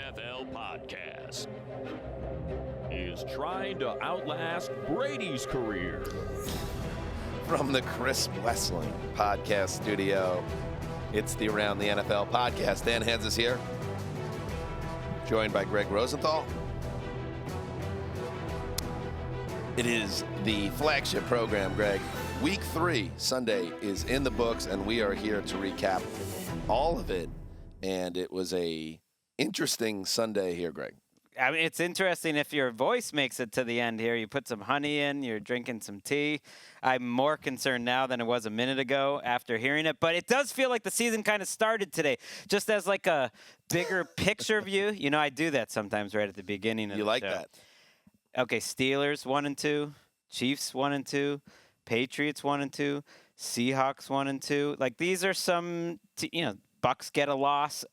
NFL podcast. He is trying to outlast Brady's career. From the Chris Wessling podcast studio, it's the Around the NFL podcast. Dan Hans is here, joined by Greg Rosenthal. It is the flagship program, Greg. Week 3, Sunday, is in the books, and we are here to recap all of it. And it was a interesting Sunday here, Greg. I mean, it's interesting if your voice makes it to the end here. You put some honey in, you're drinking some tea. I'm more concerned now than I was a minute ago after hearing it. But it does feel like the season kind of started today, just as like a bigger picture view. You know, I do that sometimes right at the beginning of the show. You like that? Okay, Steelers 1-2, Chiefs 1-2, Patriots 1-2, Seahawks 1-2. Like, these are some, Bucks get a loss.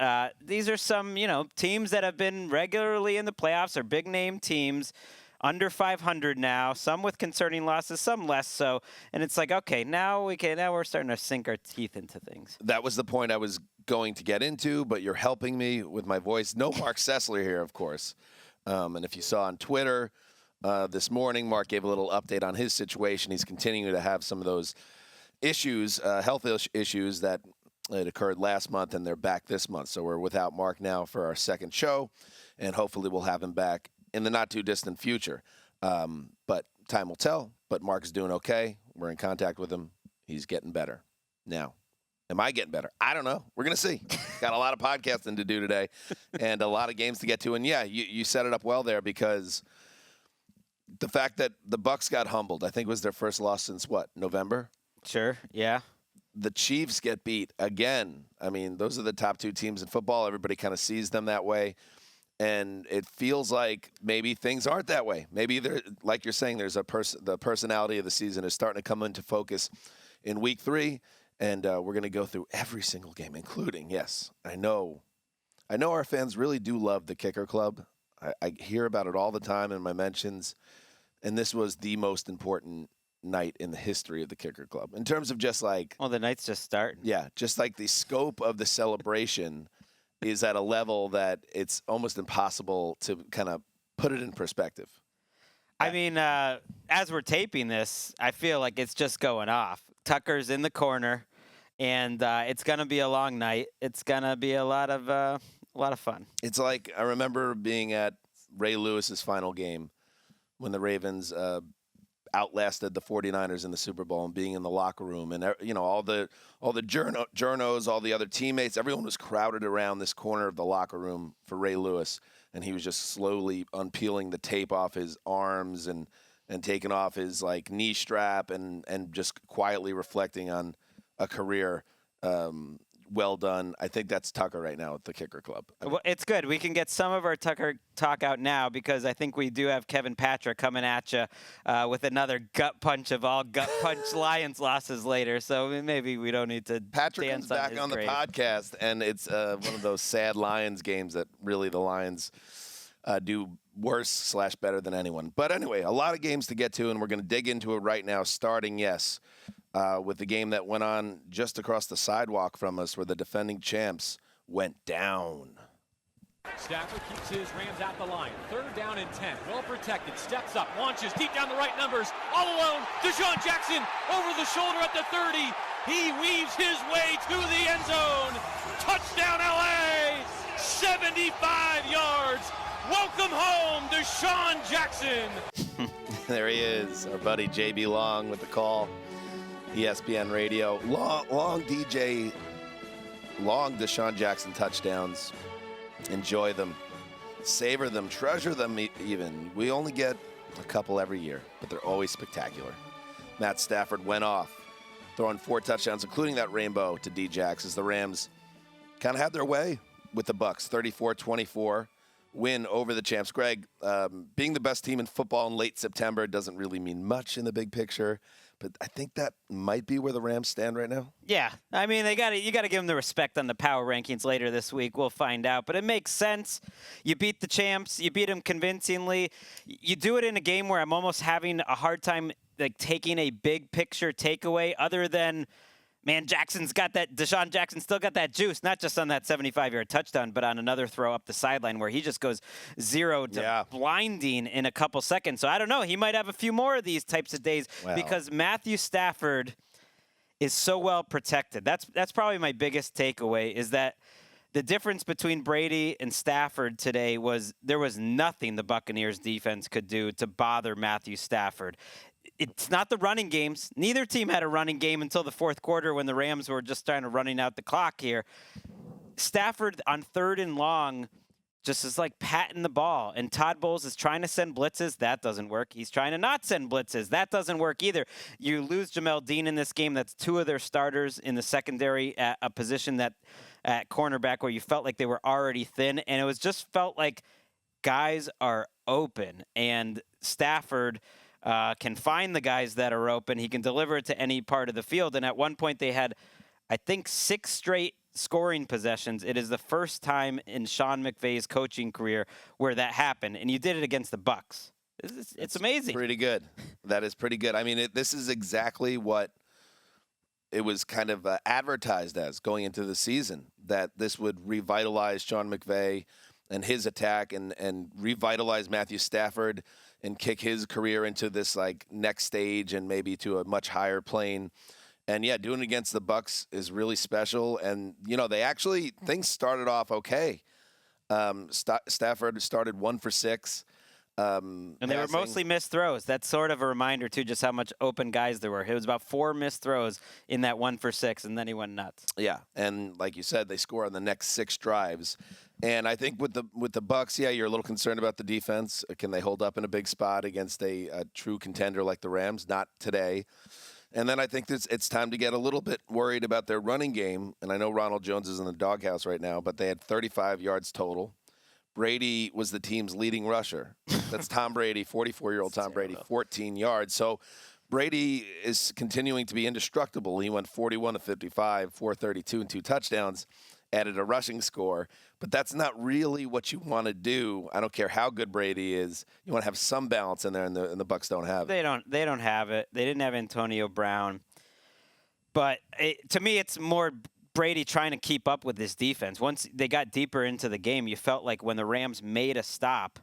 These are some, teams that have been regularly in the playoffs, are big-name teams, under 500 now, some with concerning losses, some less so. And it's like, okay, now we're starting to sink our teeth into things. That was the point I was going to get into, but you're helping me with my voice. No Mark Sessler here, of course. And if you saw on Twitter this morning, Mark gave a little update on his situation. He's continuing to have some of those issues, health issues that it occurred last month, and they're back this month. So we're without Mark now for our second show, and hopefully we'll have him back in the not-too-distant future. But time will tell. But Mark's doing okay. We're in contact with him. He's getting better. Now, am I getting better? I don't know. We're going to see. Got a lot of podcasting to do today and a lot of games to get to. And, yeah, you set it up well there, because the fact that the Bucs got humbled, I think it was their first loss since, November? Sure, yeah. The Chiefs get beat again. I mean, those are the top two teams in football. Everybody kind of sees them that way. And it feels like maybe things aren't that way. Maybe, like you're saying, there's the personality of the season is starting to come into focus in week 3. And we're going to go through every single game, including, yes, I know our fans really do love the Kicker Club. I hear about it all the time in my mentions. And this was the most important night in the history of the Kicker Club in terms of just like, well, the night's just starting. Yeah, just like the scope of the celebration is at a level that it's almost impossible to kind of put it in perspective. I mean, as we're taping this, I feel like it's just going off. Tucker's in the corner, and it's gonna be a long night. It's gonna be a lot of fun. It's like, I remember being at Ray Lewis's final game when the Ravens outlasted the 49ers in the Super Bowl, and being in the locker room, and all the journos, all the other teammates, everyone was crowded around this corner of the locker room for Ray Lewis, and he was just slowly unpeeling the tape off his arms and taking off his like knee strap and just quietly reflecting on a career well done. I think that's Tucker right now at the Kicker Club. Well, it's good. We can get some of our Tucker talk out now, because I think we do have Kevin Patrick coming at you with another gut punch of all gut punch Lions losses later. So maybe we don't need to. Patrick comes back on the podcast, and it's one of those sad Lions games that really the Lions do worse / better than anyone. But anyway, a lot of games to get to, and we're going to dig into it right now, starting, with the game that went on just across the sidewalk from us, where the defending champs went down. Stafford keeps his Rams at the line. 3rd down and 10. Well protected. Steps up. Launches deep down the right numbers. All alone. Deshaun Jackson over the shoulder at the 30. He weaves his way to the end zone. Touchdown LA. 75 yards. Welcome home, Deshaun Jackson. There he is, our buddy JB Long with the call. ESPN Radio. Long Deshaun Jackson touchdowns. Enjoy them. Savor them. Treasure them even. We only get a couple every year, but they're always spectacular. Matt Stafford went off, throwing 4 touchdowns, including that rainbow to D-Jax, as the Rams kind of had their way with the Bucs. 34-24 win over the champs. Greg, being the best team in football in late September doesn't really mean much in the big picture. But I think that might be where the Rams stand right now. Yeah, I mean, you got to give them the respect on the power rankings later this week. We'll find out, but it makes sense. You beat the champs, you beat them convincingly. You do it in a game where I'm almost having a hard time like taking a big picture takeaway, other than man, Deshaun Jackson still got that juice, not just on that 75-yard touchdown, but on another throw up the sideline where he just goes 0 to blinding in a couple seconds. So I don't know. He might have a few more of these types of days because Matthew Stafford is so well protected. That's probably my biggest takeaway is that the difference between Brady and Stafford today was there was nothing the Buccaneers defense could do to bother Matthew Stafford. It's not the running games. Neither team had a running game until the fourth quarter when the Rams were just trying to running out the clock here. Stafford on 3rd and long just is like patting the ball. And Todd Bowles is trying to send blitzes. That doesn't work. He's trying to not send blitzes. That doesn't work either. You lose Jamel Dean in this game. That's 2 of their starters in the secondary at a position that at cornerback where you felt like they were already thin. And it was just felt like guys are open. And Stafford can find the guys that are open. He can deliver it to any part of the field. And at one point they had, I think, 6 straight scoring possessions. It is the first time in Sean McVay's coaching career where that happened. And you did it against the Bucs. It's amazing. Pretty good. That is pretty good. I mean, this is exactly what it was kind of advertised as going into the season, that this would revitalize Sean McVay and his attack and revitalize Matthew Stafford and kick his career into this like next stage and maybe to a much higher plane. And yeah, doing it against the Bucs is really special. And things started off okay. Stafford started 1 for 6. And they were mostly missed throws. That's sort of a reminder too, just how much open guys there were. It was about 4 missed throws in that 1 for 6, and then he went nuts. Yeah, and like you said, they score on the next 6 drives. And I think with the Bucs, you're a little concerned about the defense. Can they hold up in a big spot against a true contender like the Rams? Not today. And then I think it's time to get a little bit worried about their running game. And I know Ronald Jones is in the doghouse right now, but they had 35 yards total. Brady was the team's leading rusher. That's Tom Brady, 44-year-old Tom Brady, 14 yards. So Brady is continuing to be indestructible. He went 41 of 55, 432, and 2 touchdowns, added a rushing score. But that's not really what you want to do. I don't care how good Brady is. You want to have some balance in there, and the Bucs don't have it. They don't have it. They didn't have Antonio Brown. But to me, it's more Brady trying to keep up with this defense. Once they got deeper into the game, you felt like when the Rams made a stop,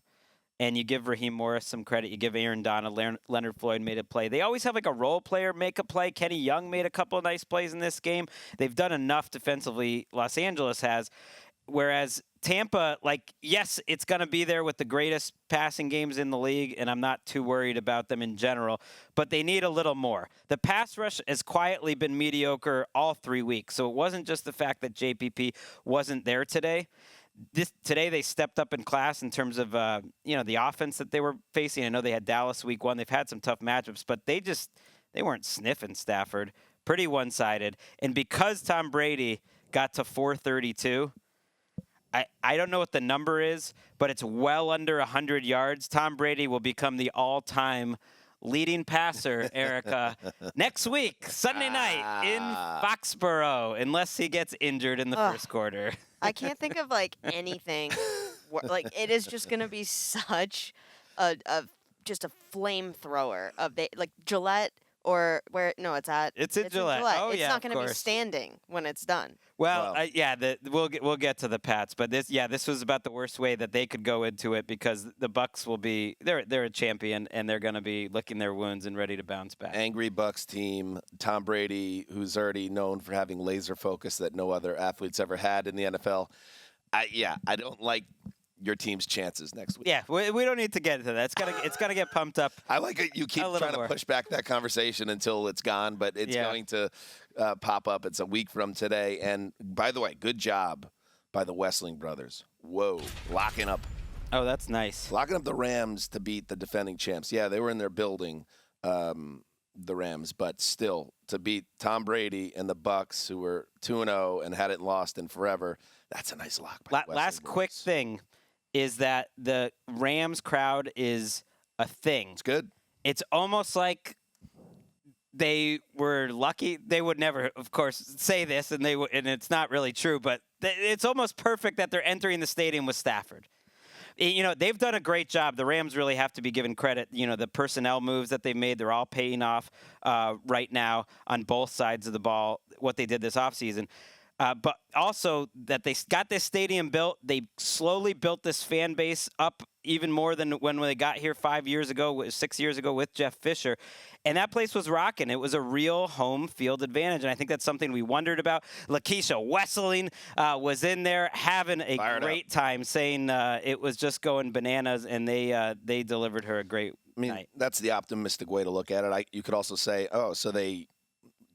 and you give Raheem Morris some credit, you give Aaron Donald, Leonard Floyd made a play. They always have like a role player make a play. Kenny Young made a couple of nice plays in this game. They've done enough defensively, Los Angeles has. Whereas Tampa, yes, it's going to be there with the greatest passing games in the league, and I'm not too worried about them in general, but they need a little more. The pass rush has quietly been mediocre all 3 weeks, so it wasn't just the fact that JPP wasn't there today. Today they stepped up in class in terms of the offense that they were facing. I know they had Dallas week 1. They've had some tough matchups, but they weren't sniffing Stafford. Pretty one-sided. And because Tom Brady got to 432, I don't know what the number is, but it's well under 100 yards. Tom Brady will become the all-time leading passer, Erica, next week, Sunday night in Foxborough, unless he gets injured in the first quarter. I can't think of anything. It is just going to be such just a flamethrower of Gillette. Or where? No, it's at. It's at Gillette. Oh, it's yeah, not going to be standing when it's done. Well, we'll get to the Pats, but this was about the worst way that they could go into it because the Bucs will be they're a champion and they're going to be licking their wounds and ready to bounce back. Angry Bucs team, Tom Brady, who's already known for having laser focus that no other athlete's ever had in the NFL. I don't like your team's chances next week. Yeah, we don't need to get into that. It's got to get pumped up. I like it. You keep trying to push back that conversation until it's gone, but it's going to pop up. It's a week from today. And by the way, good job by the Wessling brothers. Whoa, locking up. Oh, that's nice. Locking up the Rams to beat the defending champs. Yeah, they were in their building, the Rams, but still to beat Tom Brady and the Bucs, who were 2-0 and hadn't lost in forever. That's a nice lock. By the last brothers. Quick thing is that the Rams crowd is a thing. It's good. It's almost like they were lucky. They would never, of course, say this, and it's not really true, but it's almost perfect that they're entering the stadium with Stafford. They've done a great job. The Rams really have to be given credit. The personnel moves that they made, they're all paying off right now on both sides of the ball, what they did this offseason. But also that they got this stadium built. They slowly built this fan base up even more than when they got here 6 years ago with Jeff Fisher. And that place was rocking. It was a real home field advantage. And I think that's something we wondered about. Lakeisha Wesseling was in there having a great time, saying it was just going bananas, and they delivered her a great night. That's the optimistic way to look at it. You could also say, so they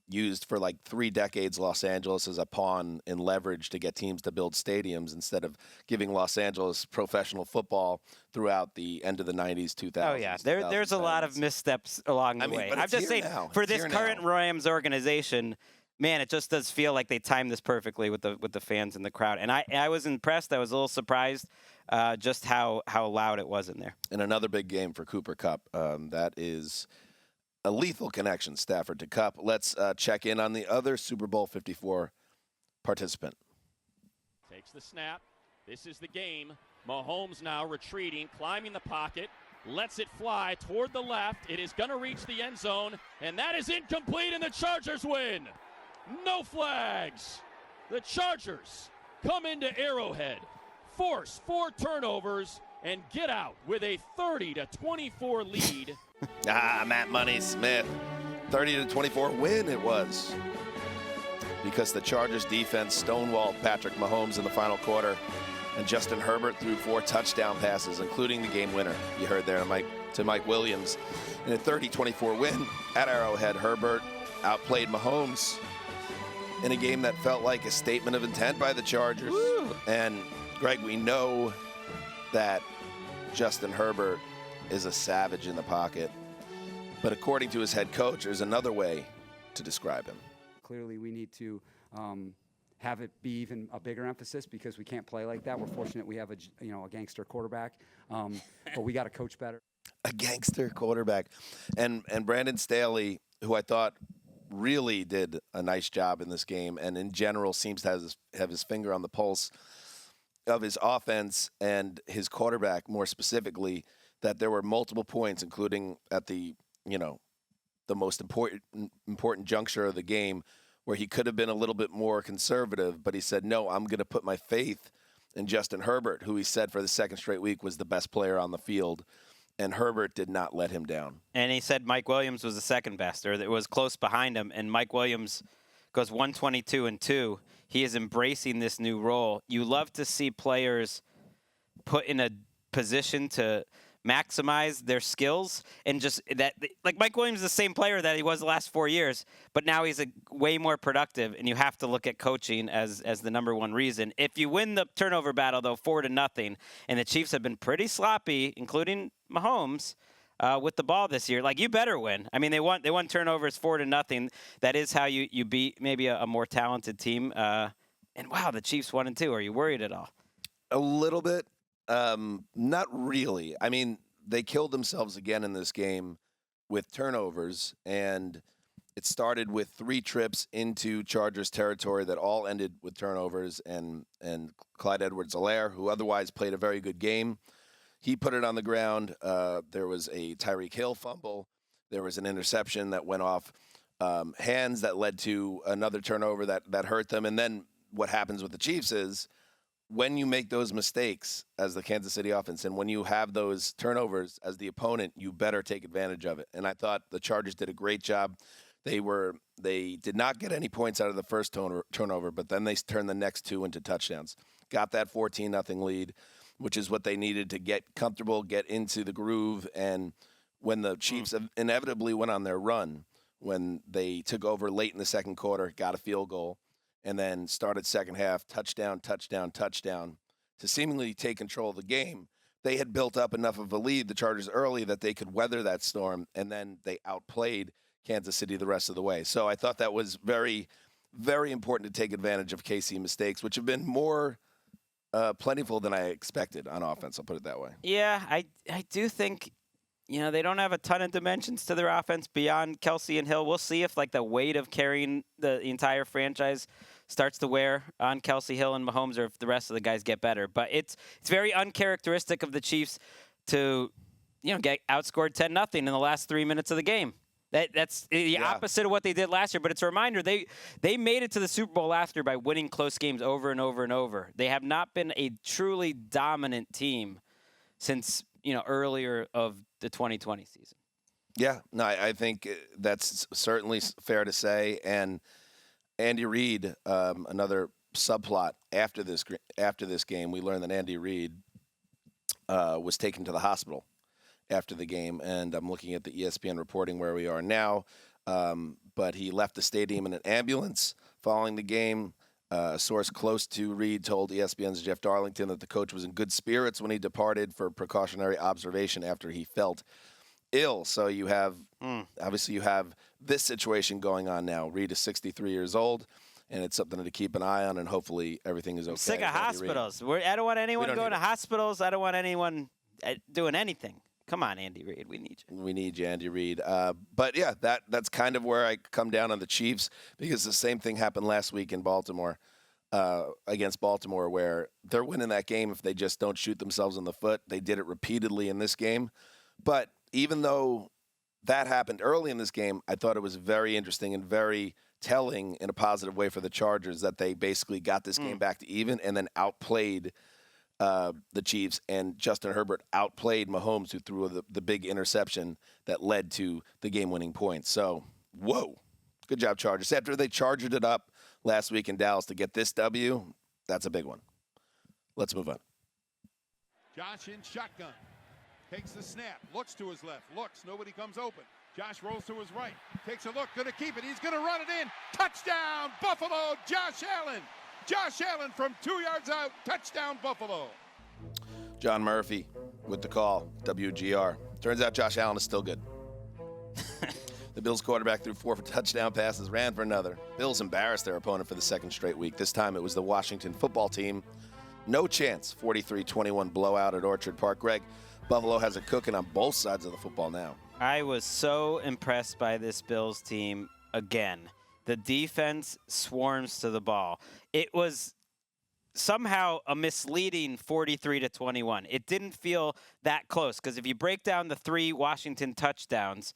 used for like 3 decades Los Angeles as a pawn in leverage to get teams to build stadiums instead of giving Los Angeles professional football throughout the end of the 90s, 2000s. Oh, yeah. There's a lot of missteps along the way. I'm just saying, for this current Rams organization, man, it just does feel like they timed this perfectly with the fans and the crowd. And I was impressed. I was a little surprised just how loud it was in there. And another big game for Cooper Kupp. That is a lethal connection, Stafford to Kupp. Let's check in on the other Super Bowl 54 participant. Takes the snap. This is the game. Mahomes now retreating, climbing the pocket, lets it fly toward the left. It is going to reach the end zone, and that is incomplete, and the Chargers win. No flags. The Chargers come into Arrowhead, force 4 turnovers, and get out with a 30-24 lead. Matt Money Smith. 30-24 win it was. Because the Chargers defense stonewalled Patrick Mahomes in the final quarter, and Justin Herbert threw 4 touchdown passes, including the game winner. You heard there to Mike Williams. In a 30-24 win at Arrowhead, Herbert outplayed Mahomes in a game that felt like a statement of intent by the Chargers. Woo. And Greg, we know that Justin Herbert is a savage in the pocket. But according to his head coach, there's another way to describe him. Clearly, we need to have it be even a bigger emphasis because we can't play like that. We're fortunate we have a gangster quarterback, but we got to coach better. A gangster quarterback. And Brandon Staley, who I thought really did a nice job in this game and in general seems to have his finger on the pulse of his offense and his quarterback more specifically, that there were multiple points, including at the most important juncture of the game where he could have been a little bit more conservative, but he said, no, I'm going to put my faith in Justin Herbert, who he said for the second straight week was the best player on the field. And Herbert did not let him down. And he said Mike Williams was the second best, or it was close behind him. And Mike Williams goes 122-2. He is embracing this new role. You love to see players put in a position to maximize their skills, and just that, like Mike Williams is the same player that he was the last 4 years, but now he's way more productive, and you have to look at coaching as the number one reason. If you win the turnover battle, though, 4-0, and the Chiefs have been pretty sloppy, including Mahomes, with the ball this year, like, you better win. I mean, they won turnovers 4-0. That is how you beat maybe a more talented team. And wow, the Chiefs 1-2. Are you worried at all? A little bit. Not really. I mean, they killed themselves again in this game with turnovers, and it started with 3 trips into Chargers territory that all ended with turnovers, and Clyde Edwards-Helaire, who otherwise played a very good game, he put it on the ground. There was a Tyreek Hill fumble. There was an interception that went off hands that led to another turnover that hurt them. And then what happens with the Chiefs is, when you make those mistakes as the Kansas City offense and when you have those turnovers as the opponent, you better take advantage of it. And I thought the Chargers did a great job. They did not get any points out of the first turnover, but then they turned the next 2 into touchdowns. Got that 14-0 lead, which is what they needed to get comfortable, get into the groove. And when the Chiefs inevitably went on their run, when they took over late in the second quarter, got a field goal, and then started second half, touchdown, to seemingly take control of the game, they had built up enough of a lead, the Chargers, early that they could weather that storm, and then they outplayed Kansas City the rest of the way. So I thought that was very, very important to take advantage of KC mistakes, which have been more plentiful than I expected on offense. I'll put it that way. Yeah, I do think, they don't have a ton of dimensions to their offense beyond Kelsey and Hill. We'll see if, the weight of carrying the entire franchise starts to wear on Kelsey Hill and Mahomes, or if the rest of the guys get better. But it's very uncharacteristic of the Chiefs to, get outscored 10-0 in the last 3 minutes of the game. That's the opposite of what they did last year. But it's a reminder they made it to the Super Bowl last year by winning close games over and over and over. They have not been a truly dominant team since earlier of the 2020 season. Yeah, no, I think that's certainly fair to say. And Andy Reid, another subplot after this game, we learned that Andy Reid was taken to the hospital after the game, and I'm looking at the ESPN reporting where we are now. But he left the stadium in an ambulance following the game. A source close to Reid told ESPN's Jeff Darlington that the coach was in good spirits when he departed for precautionary observation after he felt ill. So you have, obviously you have this situation going on now. Reid is 63 years old, and it's something to keep an eye on, and hopefully everything is okay. I'm sick of hospitals. I don't want anyone going to hospitals. I don't want anyone doing anything. Come on, Andy Reid. We need you. We need you, Andy Reid. But, yeah, that's kind of where I come down on the Chiefs, because the same thing happened last week in Baltimore, against Baltimore, where they're winning that game if they just don't shoot themselves in the foot. They did it repeatedly in this game. But even though that happened early in this game, I thought it was very interesting and very telling in a positive way for the Chargers that they basically got this game back to even and then outplayed the Chiefs, and Justin Herbert outplayed Mahomes, who threw the big interception that led to the game-winning points. So, whoa, good job, Chargers. After they charged it up last week in Dallas to get this W, that's a big one. Let's move on. Josh in shotgun. Takes the snap, looks to his left, looks, nobody comes open. Josh rolls to his right, takes a look, gonna keep it, he's gonna run it in. Touchdown, Buffalo, Josh Allen. Josh Allen from 2 yards out, touchdown Buffalo. John Murphy with the call, WGR. Turns out Josh Allen is still good. The Bills quarterback threw 4 touchdown passes, ran for another. Bills embarrassed their opponent for the second straight week. This time it was the Washington football team. No chance, 43-21 blowout at Orchard Park. Greg, Buffalo has it cooking on both sides of the football now. I was so impressed by this Bills team again. The defense swarms to the ball. It was somehow a misleading 43-21. It didn't feel that close, because if you break down the 3 Washington touchdowns,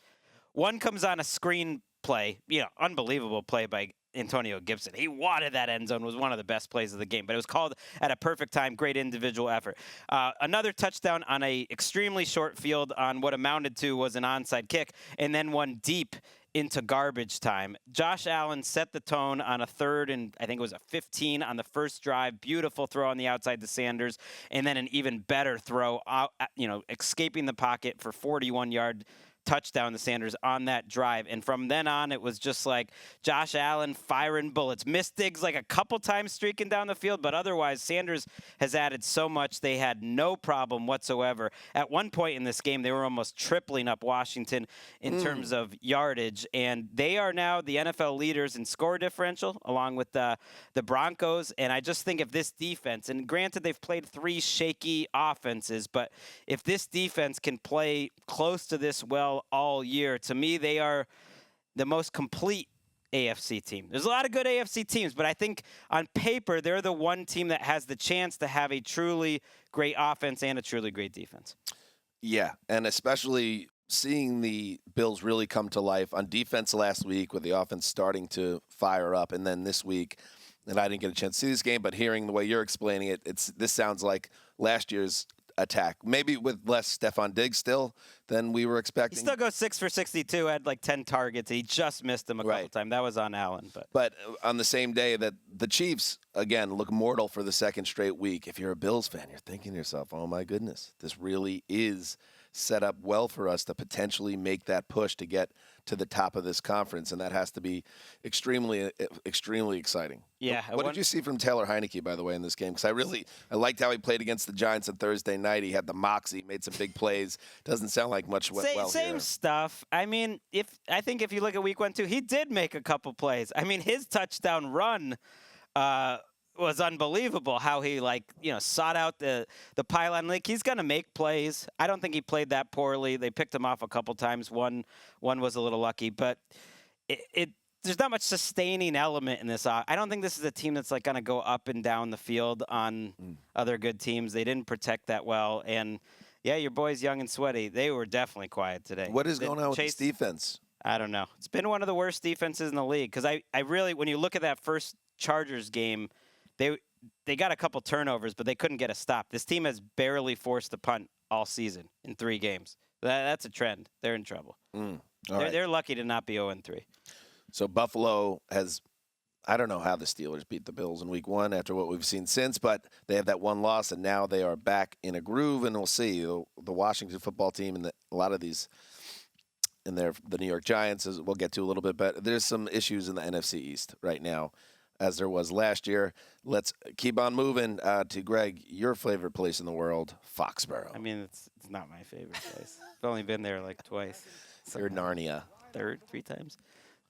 one comes on a screen play, unbelievable play by Antonio Gibson. He wadded that end zone, was one of the best plays of the game, but it was called at a perfect time, great individual effort. Another touchdown on a extremely short field on what amounted to was an onside kick, and then one deep into garbage time. Josh Allen set the tone on a 3rd and I think it was a 15 on the first drive. Beautiful throw on the outside to Sanders, and then an even better throw out, escaping the pocket for 41-yard touchdown to Sanders on that drive. And from then on, it was just like Josh Allen firing bullets. Missed Diggs like a couple times streaking down the field, but otherwise Sanders has added so much. They had no problem whatsoever. At one point in this game, they were almost tripling up Washington in terms of yardage, and they are now the NFL leaders in score differential, along with the Broncos. And I just think if this defense, and granted they've played 3 shaky offenses, but if this defense can play close to this well all year, to me, they are the most complete AFC team. There's a lot of good AFC teams, but I think on paper, they're the one team that has the chance to have a truly great offense and a truly great defense. Yeah, and especially seeing the Bills really come to life on defense last week with the offense starting to fire up, and then this week, and I didn't get a chance to see this game, but hearing the way you're explaining it, this sounds like last year's attack, maybe with less Stephon Diggs still than we were expecting. He still goes 6 for 62, had like 10 targets. He just missed them a couple times. That was on Allen. But on the same day that the Chiefs, again, look mortal for the second straight week, if you're a Bills fan, you're thinking to yourself, oh my goodness, this really is set up well for us to potentially make that push to get to the top of this conference, and that has to be extremely, extremely exciting. Yeah. What did you see from Taylor Heineke, by the way, in this game? Because I liked how he played against the Giants on Thursday night. He had the moxie, made some big plays. Doesn't sound like much went well Same here. stuff. I mean, I think if you look at week 1, 2, he did make a couple plays. I mean, his touchdown run was unbelievable, how he sought out the pylon. Like, he's going to make plays. I don't think he played that poorly. They picked him off a couple times. One was a little lucky, but there's not much sustaining element in this. I don't think this is a team that's like going to go up and down the field on other good teams. They didn't protect that well. And, yeah, your boys, Young and Sweaty, they were definitely quiet today. What is going on with this defense? I don't know. It's been one of the worst defenses in the league because I really, when you look at that first Chargers game, they got a couple turnovers, but they couldn't get a stop. This team has barely forced a punt all season in 3 games. That's a trend. They're in trouble. They're lucky to not be 0-3. So Buffalo has, I don't know how the Steelers beat the Bills in week 1 after what we've seen since, but they have that one loss, and now they are back in a groove, and we'll see. The Washington football team and a lot of these, and the New York Giants, as we'll get to a little bit, but there's some issues in the NFC East right now, as there was last year. Let's keep on moving to Greg, your favorite place in the world, Foxborough. I mean, it's not my favorite place. I've only been there like twice. You're Narnia. 3 times.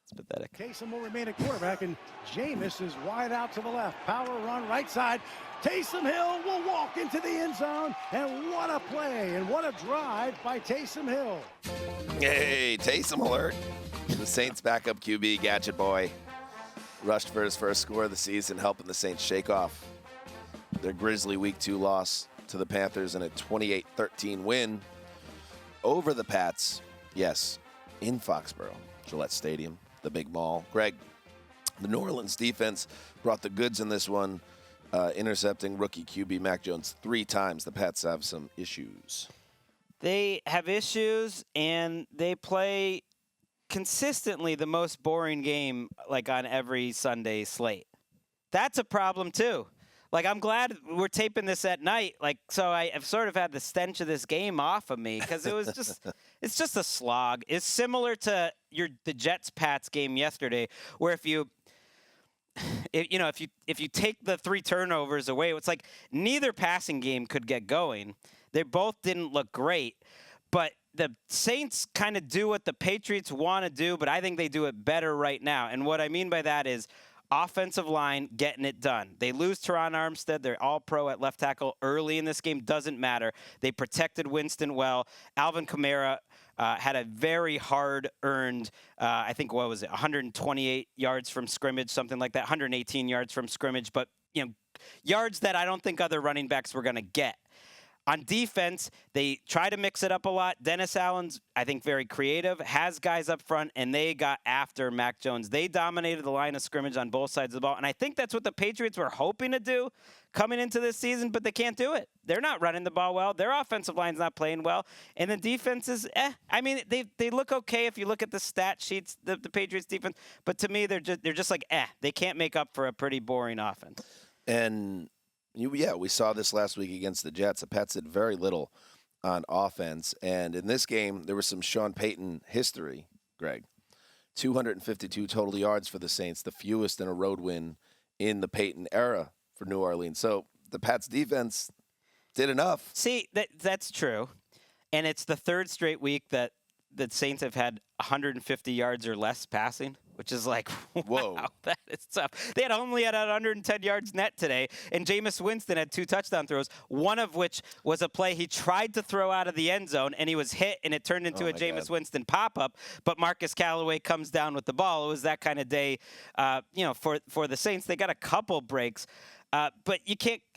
It's pathetic. Taysom will remain at quarterback, and Jameis is wide out to the left. Power run right side. Taysom Hill will walk into the end zone, and what a play and what a drive by Taysom Hill. Hey, Taysom alert. The Saints backup QB, Gadget Boy, rushed for his first score of the season, helping the Saints shake off their grisly Week 2 loss to the Panthers in a 28-13 win over the Pats. Yes, in Foxborough, Gillette Stadium, the big mall. Greg, the New Orleans defense brought the goods in this one, intercepting rookie QB Mac Jones 3 times. The Pats have some issues. They have issues, and they play consistently the most boring game, like on every Sunday slate. That's a problem too. Like, I'm glad we're taping this at night, like, so I've sort of had the stench of this game off of me because it was just it's just a slog. It's similar to the Jets-Pats game yesterday, where if you take the 3 turnovers away, it's like neither passing game could get going. They both didn't look great, but the Saints kind of do what the Patriots want to do, but I think they do it better right now. And what I mean by that is offensive line getting it done. They lose Teron Armstead. They're all pro at left tackle early in this game. Doesn't matter. They protected Winston well. Alvin Kamara had a very hard-earned, I think, 128 yards from scrimmage, something like that, 118 yards from scrimmage, but yards that I don't think other running backs were going to get. On defense, they try to mix it up a lot. Dennis Allen's, I think, very creative, has guys up front, and they got after Mac Jones. They dominated the line of scrimmage on both sides of the ball, and I think that's what the Patriots were hoping to do coming into this season, but they can't do it. They're not running the ball well. Their offensive line's not playing well, and the defense is, I mean, they look okay if you look at the stat sheets, the Patriots defense, but to me, they're just like, They can't make up for a pretty boring offense. And we saw this last week against the Jets. The Pats did very little on offense. And in this game, there was some Sean Payton history, Greg. 252 total yards for the Saints, the fewest in a road win in the Payton era for New Orleans. So the Pats defense did enough. See, that's true. And it's the 3rd straight week that the Saints have had 150 yards or less passing, which is like, whoa, wow, that is tough. They only had 110 yards net today, and Jameis Winston had 2 touchdown throws, one of which was a play he tried to throw out of the end zone, and he was hit, and it turned into a Jameis Winston pop-up, but Marcus Callaway comes down with the ball. It was that kind of day, for the Saints. They got a couple breaks, but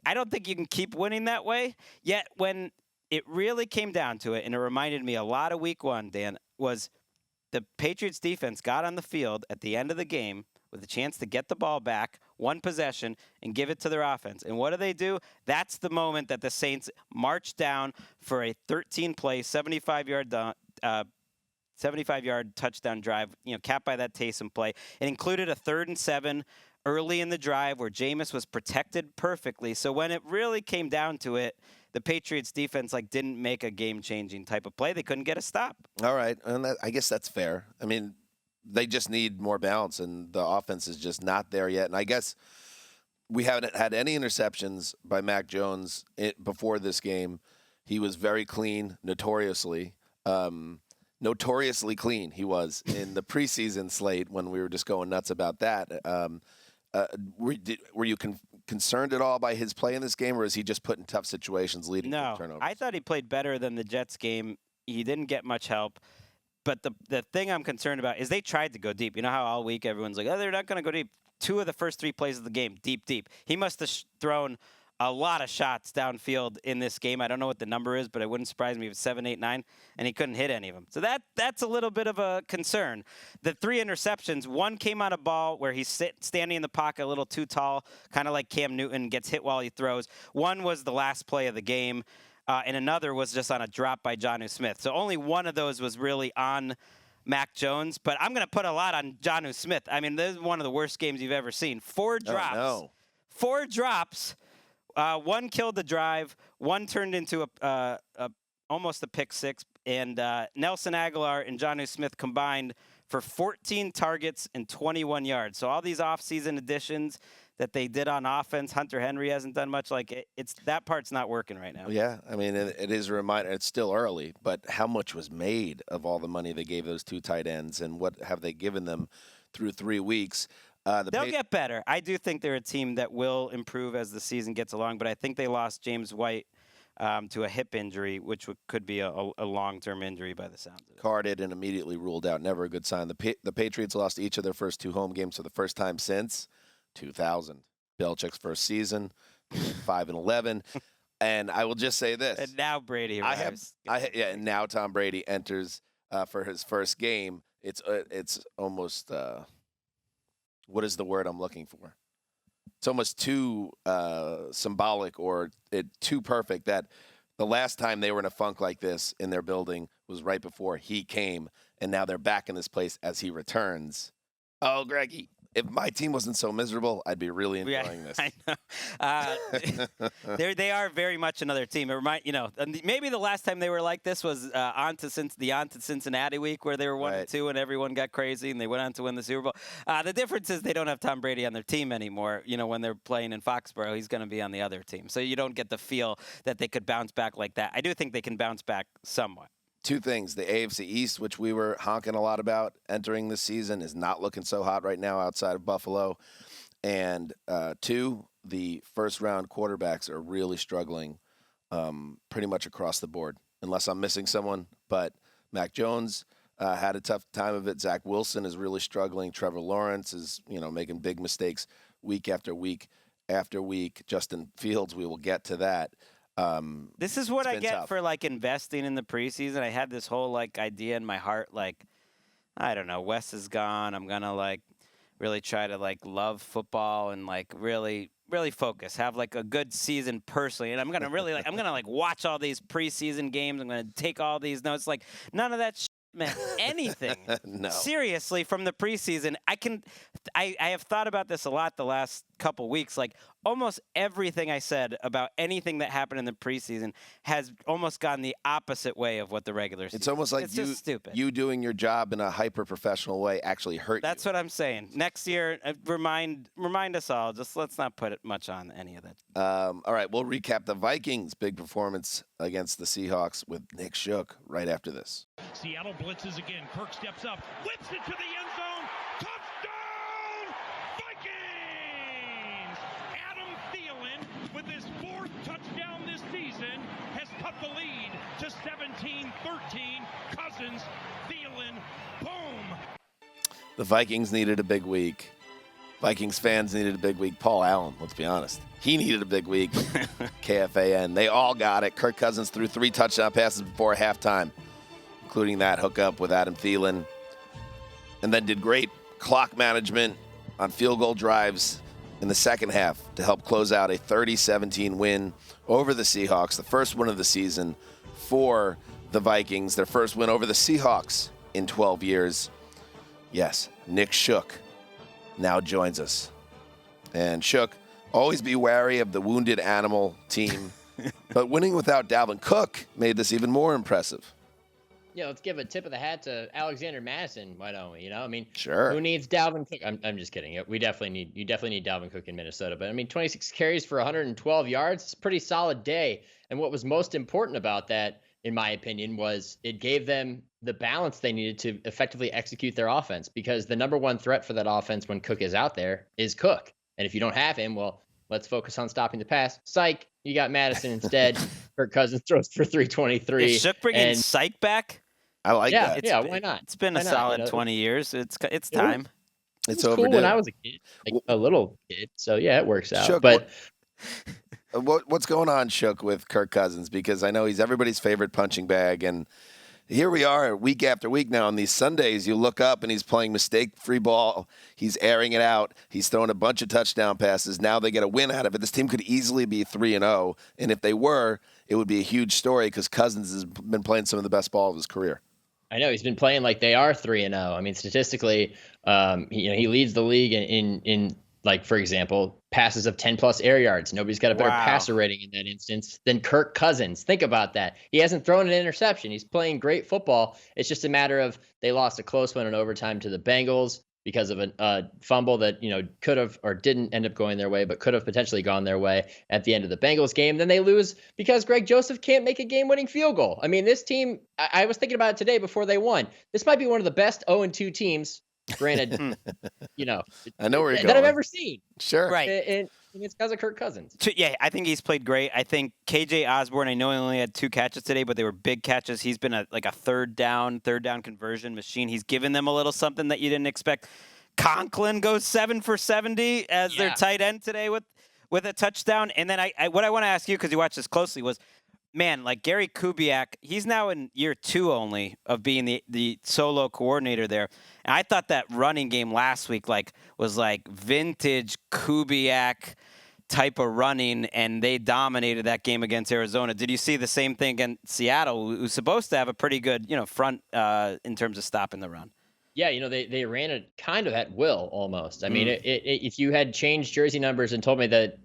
I don't think you can keep winning that way, yet when it really came down to it, and it reminded me a lot of week 1, Dan, was the Patriots defense got on the field at the end of the game with a chance to get the ball back, 1 possession, and give it to their offense. And what do? That's the moment that the Saints marched down for a 13-play, 75-yard touchdown drive, capped by that Taysom play. It included a 3rd and 7 early in the drive where Jameis was protected perfectly. So when it really came down to it, the Patriots defense didn't make a game-changing type of play. They couldn't get a stop. All right, and I guess that's fair. I mean, they just need more balance, and the offense is just not there yet. And I guess we haven't had any interceptions by Mac Jones before this game. He was very clean, notoriously clean. He was in the preseason slate when we were just going nuts about that. Were you concerned at all by his play in this game, or is he just put in tough situations leading to turnovers? I thought he played better than the Jets game. He didn't get much help. But the thing I'm concerned about is they tried to go deep. You know how all week everyone's like, oh, they're not going to go deep. 2 of the first 3 plays of the game, deep. He must have thrown a lot of shots downfield in this game. I don't know what the number is, but it wouldn't surprise me if it's 7, 8, 9, and he couldn't hit any of them. So that's a little bit of a concern. The 3 interceptions, one came on a ball where he's standing in the pocket a little too tall, kind of like Cam Newton, gets hit while he throws. One was the last play of the game, and another was just on a drop by Jonnu Smith. So only one of those was really on Mac Jones, but I'm going to put a lot on Jonnu Smith. I mean, this is one of the worst games you've ever seen. 4 drops. Oh, no. 4 drops. One killed the drive. One turned into almost a pick 6. And Nelson Aguilar and Jonnu Smith combined for 14 targets and 21 yards. So all these offseason additions that they did on offense, Hunter Henry hasn't done much. Like it's that part's not working right now. Yeah, I mean, it is a reminder. It's still early, but how much was made of all the money they gave those 2 tight ends, and what have they given them through 3 weeks? They'll get better. I do think they're a team that will improve as the season gets along, but I think they lost James White to a hip injury, which could be a long-term injury by the sounds of it. Carded and immediately ruled out. Never a good sign. The Patriots lost each of their first 2 home games for the first time since 2000. Belichick's first season, 5-11. And I will just say this. And now Brady arrives. And now Tom Brady enters for his first game. It's almost what is the word I'm looking for? It's almost too symbolic or too perfect that the last time they were in a funk like this in their building was right before he came, and now they're back in this place as he returns. Oh, Greggy, if my team wasn't so miserable, I'd be really enjoying this. I know. They are very much another team. It maybe the last time they were like this was on to Cincinnati week where they were 1-2 and everyone got crazy and they went on to win the Super Bowl. The difference is they don't have Tom Brady on their team anymore. When they're playing in Foxborough, he's going to be on the other team. So you don't get the feel that they could bounce back like that. I do think they can bounce back somewhat. 2 things. The AFC East, which we were honking a lot about entering this season, is not looking so hot right now outside of Buffalo. And 2, the first-round quarterbacks are really struggling pretty much across the board, unless I'm missing someone. But Mac Jones had a tough time of it. Zach Wilson is really struggling. Trevor Lawrence is, making big mistakes week after week after week. Justin Fields, we will get to that. This is what I get tough for investing in the preseason. I had this whole idea in my heart, I don't know, Wes is gone. I'm gonna really try to love football and really focus, have a good season personally. And I'm gonna really I'm gonna watch all these preseason games. I'm gonna take all these notes. None of that meant anything. No. Seriously, from the preseason, I have thought about this a lot the last couple weeks. Almost everything I said about anything that happened in the preseason has almost gone the opposite way of what the regular season. It's almost like it's just stupid. You doing your job in a hyper-professional way actually hurt That's what I'm saying. Next year, remind us all. Just let's not put it much on any of that. All right, we'll recap the Vikings' big performance against the Seahawks with Nick Shook right after this. Seattle blitzes again. Kirk steps up, whips it to the end zone. Touchdown, Vikings! Adam Thielen, with his 4th touchdown this season, has cut the lead to 17-13. Cousins, Thielen, boom! The Vikings needed a big week. Vikings fans needed a big week. Paul Allen, let's be honest. He needed a big week. KFAN. They all got it. Kirk Cousins threw 3 touchdown passes before halftime, including that hookup with Adam Thielen. And then did great clock management on field goal drives in the second half to help close out a 30-17 win over the Seahawks, the first win of the season for the Vikings, their first win over the Seahawks in 12 years. Yes, Nick Shook now joins us. And Shook, always be wary of the wounded animal team, but winning without Dalvin Cook made this even more impressive. Yeah, let's give a tip of the hat to Alexander Madison. Why don't we? Sure. Who needs Dalvin Cook? I'm just kidding. You definitely need Dalvin Cook in Minnesota. But 26 carries for 112 yards. It's a pretty solid day. And what was most important about that, in my opinion, was it gave them the balance they needed to effectively execute their offense, because the number one threat for that offense when Cook is out there is Cook. And if you don't have him, well, let's focus on stopping the pass. Psych, you got Madison instead. Kirk Cousins throws for 323. Is Shook bringing Psych back? I like that. Yeah, why not? It's been Why a not, solid 20 years. It's time. It's cool overdue. when I was a kid, like a little kid. So yeah, it works out. Shook, But what's going on, Shook, with Kirk Cousins? Because I know he's everybody's favorite punching bag, and here we are week after week now. On these Sundays, you look up and he's playing mistake-free ball. He's airing it out. He's throwing a bunch of touchdown passes. Now they get a win out of it. This team could easily be 3-0, and if they were, it would be a huge story because Cousins has been playing some of the best ball of his career. I know he's been playing like they are 3-0. I mean, statistically, he leads the league in like, for example, passes of 10+ air yards. Nobody's got a better passer rating in that instance than Kirk Cousins. Think about that. He hasn't thrown an interception. He's playing great football. It's just a matter of they lost a close one in overtime to the Bengals because of a fumble that, could have or didn't end up going their way, but could have potentially gone their way at the end of the Bengals game. Then they lose because Greg Joseph can't make a game-winning field goal. I mean, this team, I was thinking about it today before they won. This might be one of the best 0-2 teams, granted, I know where you're that going. I've ever seen. Sure. Right. And it's because of Kirk Cousins. Yeah, I think he's played great. I think KJ Osborne, I know he only had 2 catches today, but they were big catches. He's been a third down conversion machine. He's given them a little something that you didn't expect. Conklin goes 7 for 70 as their tight end today with a touchdown. And then what I want to ask you, because you watched this closely, was, man, like Gary Kubiak, he's now in year 2 only of being the solo coordinator there. And I thought that running game last week was vintage Kubiak type of running, and they dominated that game against Arizona. Did you see the same thing against Seattle, who's supposed to have a pretty good front in terms of stopping the run? Yeah, they ran it kind of at will almost. I mean, if you had changed jersey numbers and told me that,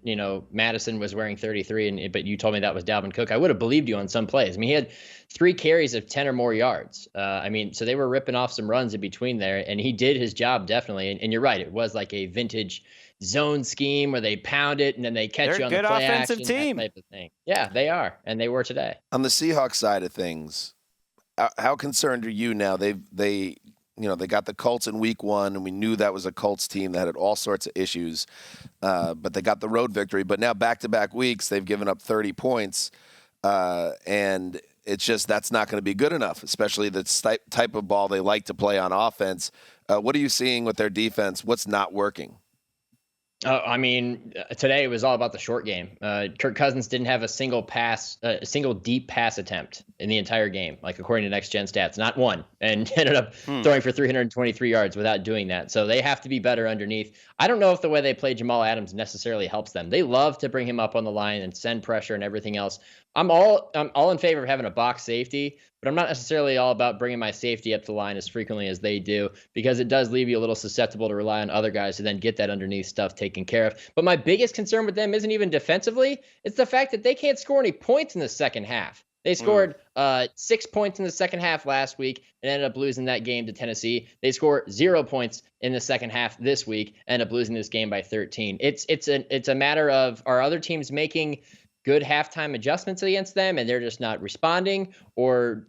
Madison was wearing 33, but you told me that was Dalvin Cook, I would have believed you on some plays. I mean, he had 3 carries of 10 or more yards. So they were ripping off some runs in between there, and he did his job definitely. And you're right, it was like a vintage zone scheme where they pound it and then they catch you on the play They're a good offensive action, team. that type of thing. Yeah, they are, and they were today. On the Seahawks side of things, how concerned are you now? They got the Colts in week 1, and we knew that was a Colts team that had all sorts of issues, but they got the road victory. But now back-to-back weeks, they've given up 30 points, and it's just that's not going to be good enough, especially the type of ball they like to play on offense. What are you seeing with their defense? What's not working? I mean, today it was all about the short game. Kirk Cousins didn't have a single deep pass attempt in the entire game, like according to Next Gen Stats, not one, and ended up throwing for 323 yards without doing that. So they have to be better underneath. I don't know if the way they play Jamal Adams necessarily helps them. They love to bring him up on the line and send pressure and everything else. I'm all in favor of having a box safety, but I'm not necessarily all about bringing my safety up the line as frequently as they do, because it does leave you a little susceptible to rely on other guys to then get that underneath stuff taken care of. But my biggest concern with them isn't even defensively. It's the fact that they can't score any points in the second half. They scored 6 points in the second half last week and ended up losing that game to Tennessee. They scored 0 points in the second half this week and ended up losing this game by 13. It's a matter of, are other teams making good halftime adjustments against them and they're just not responding, or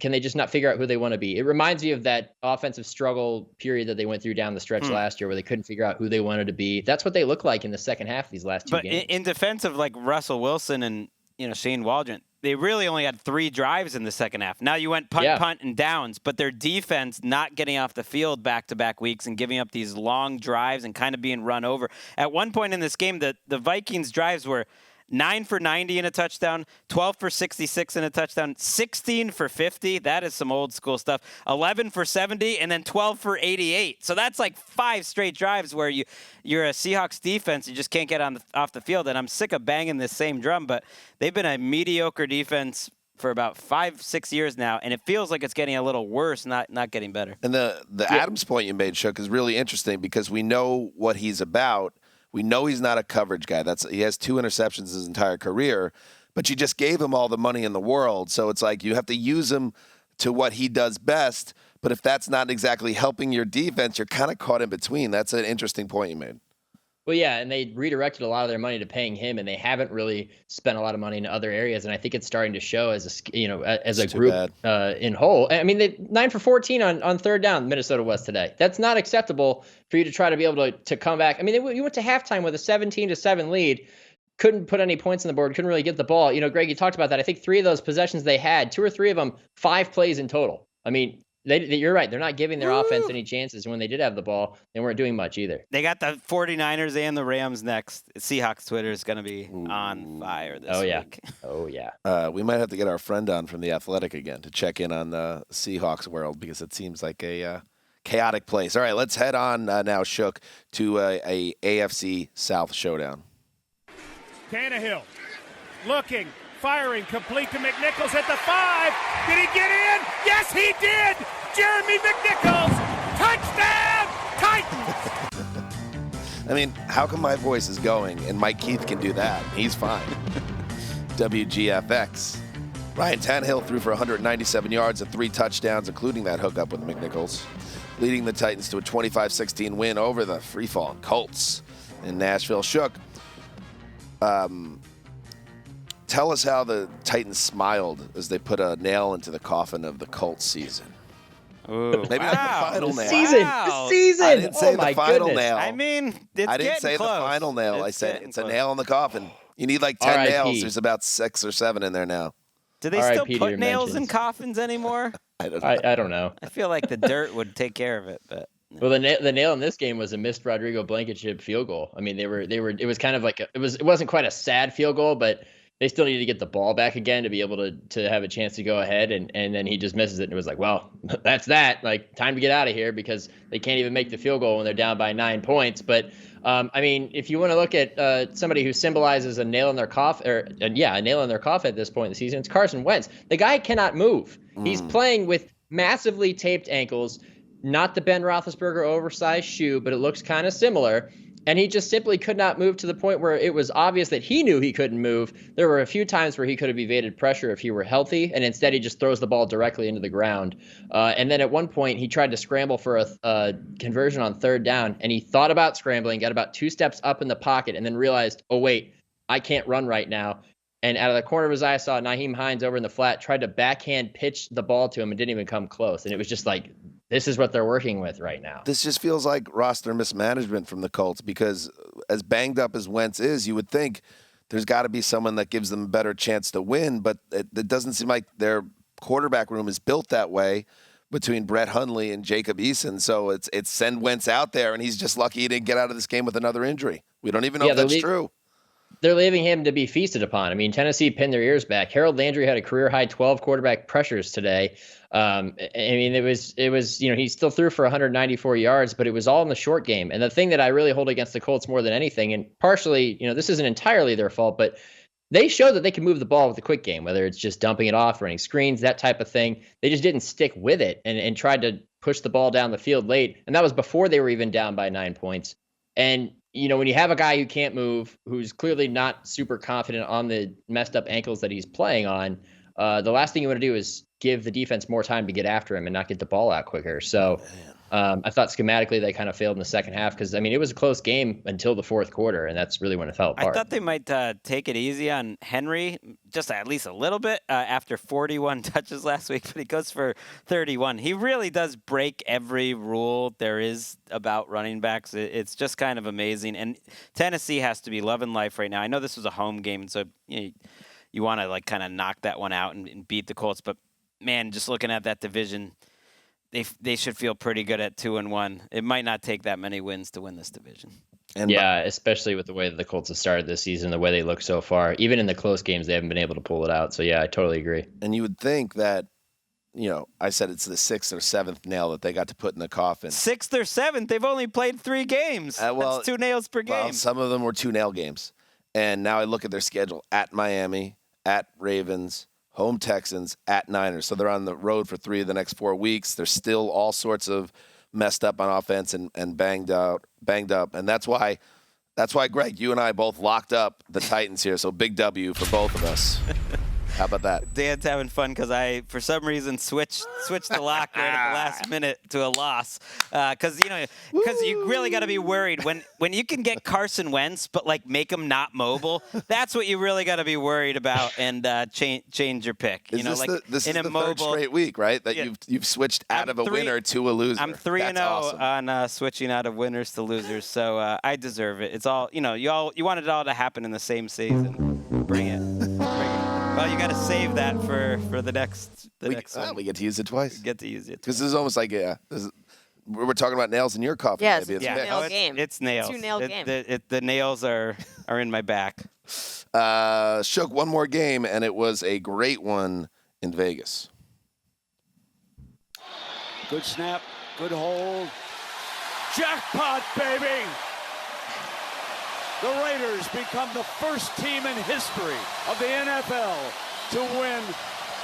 can they just not figure out who they want to be? It reminds me of that offensive struggle period that they went through down the stretch last year where they couldn't figure out who they wanted to be. That's what they look like in the second half of these last 2 games. But in defense of Russell Wilson and Shane Waldron, they really only had 3 drives in the second half. Now you went punt, and downs, but their defense not getting off the field back-to-back weeks and giving up these long drives and kind of being run over. At one point in this game, the Vikings drives were 9 for 90 in a touchdown, 12 for 66 in a touchdown, 16 for 50. That is some old school stuff. 11 for 70, and then 12 for 88. So that's like 5 straight drives where you're a Seahawks defense, you just can't get off the field. And I'm sick of banging this same drum, but they've been a mediocre defense for about 5-6 years now, and it feels like it's getting a little worse, not getting better. And the Adams point you made, Shook, is really interesting because we know what he's about. We know he's not a coverage guy. He has 2 interceptions his entire career, but you just gave him all the money in the world. So it's like you have to use him to what he does best. But if that's not exactly helping your defense, you're kind of caught in between. That's an interesting point you made. Well, yeah, and they redirected a lot of their money to paying him, and they haven't really spent a lot of money in other areas. And I think it's starting to show as a group in whole. I mean, they 9 for 14 on third down. Minnesota was today. That's not acceptable for you to try to be able to come back. I mean, you went to halftime with a 17-7 lead. couldn't put any points on the board, couldn't really get the ball. Greg, you talked about that. I think 3 of those possessions they had, 2 or 3 of them, 5 plays in total. I mean, you're right. They're not giving their offense any chances. When they did have the ball, they weren't doing much either. They got the 49ers and the Rams next. Seahawks Twitter is going to be on fire this week. Oh, yeah. We might have to get our friend on from The Athletic again to check in on the Seahawks world because it seems like a chaotic place. All right, let's head on now, Shook, to a AFC South showdown. Tannehill looking, firing, complete to McNichols at the 5. Did he get in? Yes, he did! Jeremy McNichols! Touchdown! Titans! I mean, how come my voice is going and Mike Keith can do that? He's fine. WGFX. Ryan Tannehill threw for 197 yards and 3 touchdowns, including that hookup with McNichols, leading the Titans to a 25-16 win over the free-falling Colts in Nashville. Shook, tell us how the Titans smiled as they put a nail into the coffin of the Colts season. Ooh, Maybe not the final nail. The season. I didn't say my the final goodness. nail. I mean, it's I didn't say close. the final nail. It's I said getting it's a close. nail in the coffin. You need like 10 R.I.P. nails. There's about 6 or 7 in there now. Do they R.I.P. still to put your nails in mentions. coffins anymore? I don't know. I don't know. I feel like the dirt would take care of it, but Well, the nail in this game was a missed Rodrigo Blankenship field goal. I mean, they were. It was kind of like it wasn't quite a sad field goal, but they still needed to get the ball back again to be able to have a chance to go ahead, and then he just misses it, and it was like, well, that's that. Like, time to get out of here because they can't even make the field goal when they're down by 9 points. But I mean, if you want to look at somebody who symbolizes a nail in their coffin, a nail in their coffin at this point in the season, it's Carson Wentz. The guy cannot move. He's playing with massively taped ankles, not the Ben Roethlisberger oversized shoe, but it looks kind of similar. And he just simply could not move to the point where it was obvious that he knew he couldn't move. There were a few times where he could have evaded pressure if he were healthy, and instead he just throws the ball directly into the ground. And then at one point, he tried to scramble for a conversion on 3rd down, and he thought about scrambling, got about 2 steps up in the pocket, and then realized, oh, wait, I can't run right now. And out of the corner of his eye, I saw Nyheim Hines over in the flat, tried to backhand pitch the ball to him and didn't even come close. And it was just like, this is what they're working with right now. This just feels like roster mismanagement from the Colts because as banged up as Wentz is, you would think there's got to be someone that gives them a better chance to win, but it doesn't seem like their quarterback room is built that way between Brett Hundley and Jacob Eason. So it's send Wentz out there, and he's just lucky he didn't get out of this game with another injury. We don't even know if that's true. They're leaving him to be feasted upon. I mean, Tennessee pinned their ears back. Harold Landry had a career-high 12 quarterback pressures today. I mean, it was he still threw for 194 yards, but it was all in the short game. And the thing that I really hold against the Colts more than anything, and partially, this isn't entirely their fault, but they showed that they can move the ball with the quick game, whether it's just dumping it off, running screens, that type of thing. They just didn't stick with it and tried to push the ball down the field late. And that was before they were even down by 9 points. And when you have a guy who can't move, who's clearly not super confident on the messed up ankles that he's playing on, the last thing you want to do is give the defense more time to get after him and not get the ball out quicker. So I thought schematically they kind of failed in the second half because, I mean, it was a close game until the 4th quarter, and that's really when it fell apart. I thought they might take it easy on Henry, just at least a little bit, after 41 touches last week, but he goes for 31. He really does break every rule there is about running backs. It's just kind of amazing. And Tennessee has to be loving life right now. I know this was a home game, so you want to kind of knock that one out and beat the Colts. But, man, just looking at that division, they should feel pretty good at 2-1. It might not take that many wins to win this division. And especially with the way that the Colts have started this season, the way they look so far. Even in the close games, they haven't been able to pull it out. So, yeah, I totally agree. And you would think that, I said it's the 6th or 7th nail that they got to put in the coffin. 6th or 7th? They've only played 3 games. That's 2 nails per game. Well, some of them were 2 nail games. And now I look at their schedule: at Miami, at Ravens, home Texans, at Niners. So they're on the road for 3 of the next 4 weeks. They're still all sorts of messed up on offense and banged up. And that's why, Greg, you and I both locked up the Titans here. So big W for both of us. How about that? Dan's having fun because I, for some reason, switched the lock right at the last minute to a loss. Because you really got to be worried when you can get Carson Wentz, but like make him not mobile. That's what you really got to be worried about, and change your pick. This is the third straight week, right? That you've switched out of a winner to a loser. I'm 3-0 awesome. on switching out of winners to losers, so I deserve it. It's all you wanted it all to happen in the same season. Bring it. Well, you got to save that for the next one. We get to use it twice. Get to use it. Because this is almost like we're talking about nails in your coffin. Yes, maybe. It's nails. 2-nail game. The nails are in my back. Shook, one more game, and it was a great one in Vegas. Good snap, good hold. Jackpot, baby! The Raiders become the first team in history of the NFL to win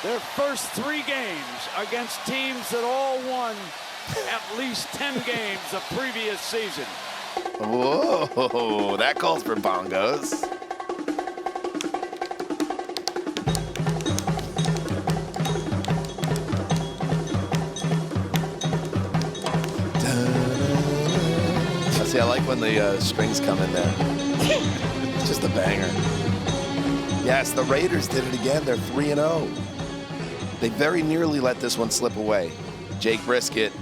their first 3 games against teams that all won at least 10 games the previous season. Whoa, that calls for bongos. See, I like when the strings come in there. It's just a banger. Yes, the Raiders did it again. They're 3-0. They very nearly let this one slip away. Jake Brisket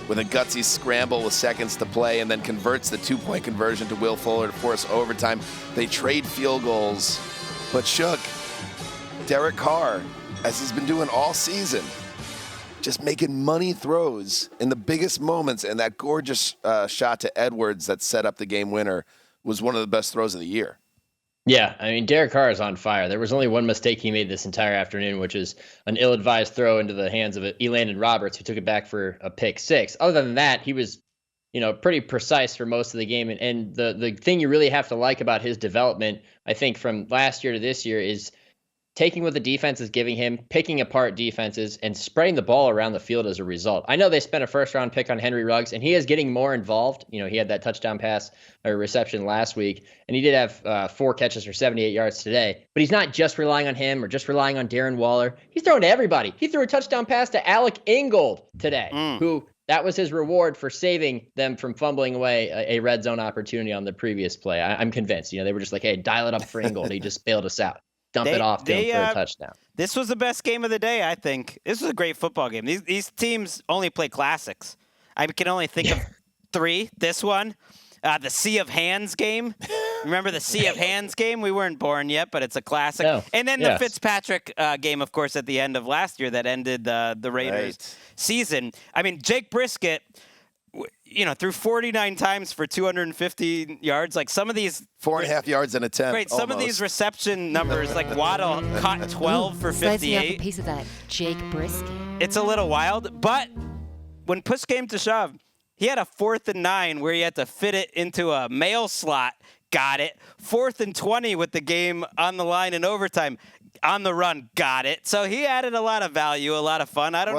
with a gutsy scramble with seconds to play and then converts the 2-point conversion to Will Fuller to force overtime. They trade field goals, but Shook, Derek Carr, as he's been doing all season, just making money throws in the biggest moments, and that gorgeous shot to Edwards that set up the game winner was one of the best throws of the year. Yeah, I mean, Derek Carr is on fire. There was only one mistake he made this entire afternoon, which is an ill-advised throw into the hands of Elandon Roberts, who took it back for a pick 6. Other than that, he was, pretty precise for most of the game. And the thing you really have to like about his development, I think, from last year to this year is taking what the defense is giving him, picking apart defenses, and spreading the ball around the field as a result. I know they spent a first-round pick on Henry Ruggs, and he is getting more involved. He had that touchdown pass or reception last week, and he did have 4 catches for 78 yards today. But he's not just relying on him or just relying on Darren Waller. He's throwing to everybody. He threw a touchdown pass to Alec Ingold today, who that was his reward for saving them from fumbling away a red zone opportunity on the previous play. I'm convinced. They were just like, hey, dial it up for Ingold. He just bailed us out. Dump it off to him for a touchdown. This was the best game of the day, I think. This was a great football game. These teams only play classics. I can only think of 3. This one, the Sea of Hands game. Remember the Sea of Hands game? We weren't born yet, but it's a classic. No. And then the Fitzpatrick game, of course, at the end of last year that ended the Raiders' season. I mean, Jake Brisket, threw 49 times for 250 yards. Like some of these 4.5 yards an attempt. Right. Some of these reception numbers, like Waddle caught 12 for 58. A piece of that Jake Brisket. It's a little wild, but when push came to shove, he had a 4th and 9 where he had to fit it into a mail slot. Got it. 4th and 20 with the game on the line in overtime. On the run, got it. So he added a lot of value, a lot of fun. I don't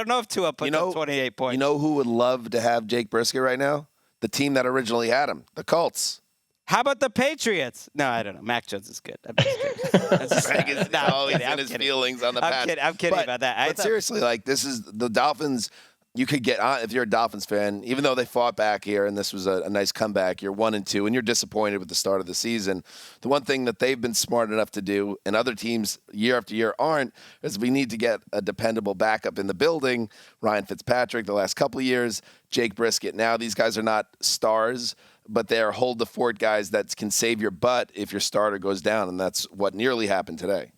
know if Tua put up 28 points. You know who would love to have Jake Brisket right now? The team that originally had him, the Colts. How about the Patriots? No, I don't know. Mac Jones is good. I'm just kidding. Greg is always in his feelings on the Pats. I'm kidding about that. But seriously, this is the Dolphins. You could get on if you're a Dolphins fan, even though they fought back here and this was a nice comeback. You're 1-2 and you're disappointed with the start of the season. The one thing that they've been smart enough to do, and other teams year after year aren't, is we need to get a dependable backup in the building. Ryan Fitzpatrick the last couple of years, Jake Brisket. Now these guys are not stars, but they're hold the fort guys that can save your butt if your starter goes down, and that's what nearly happened today.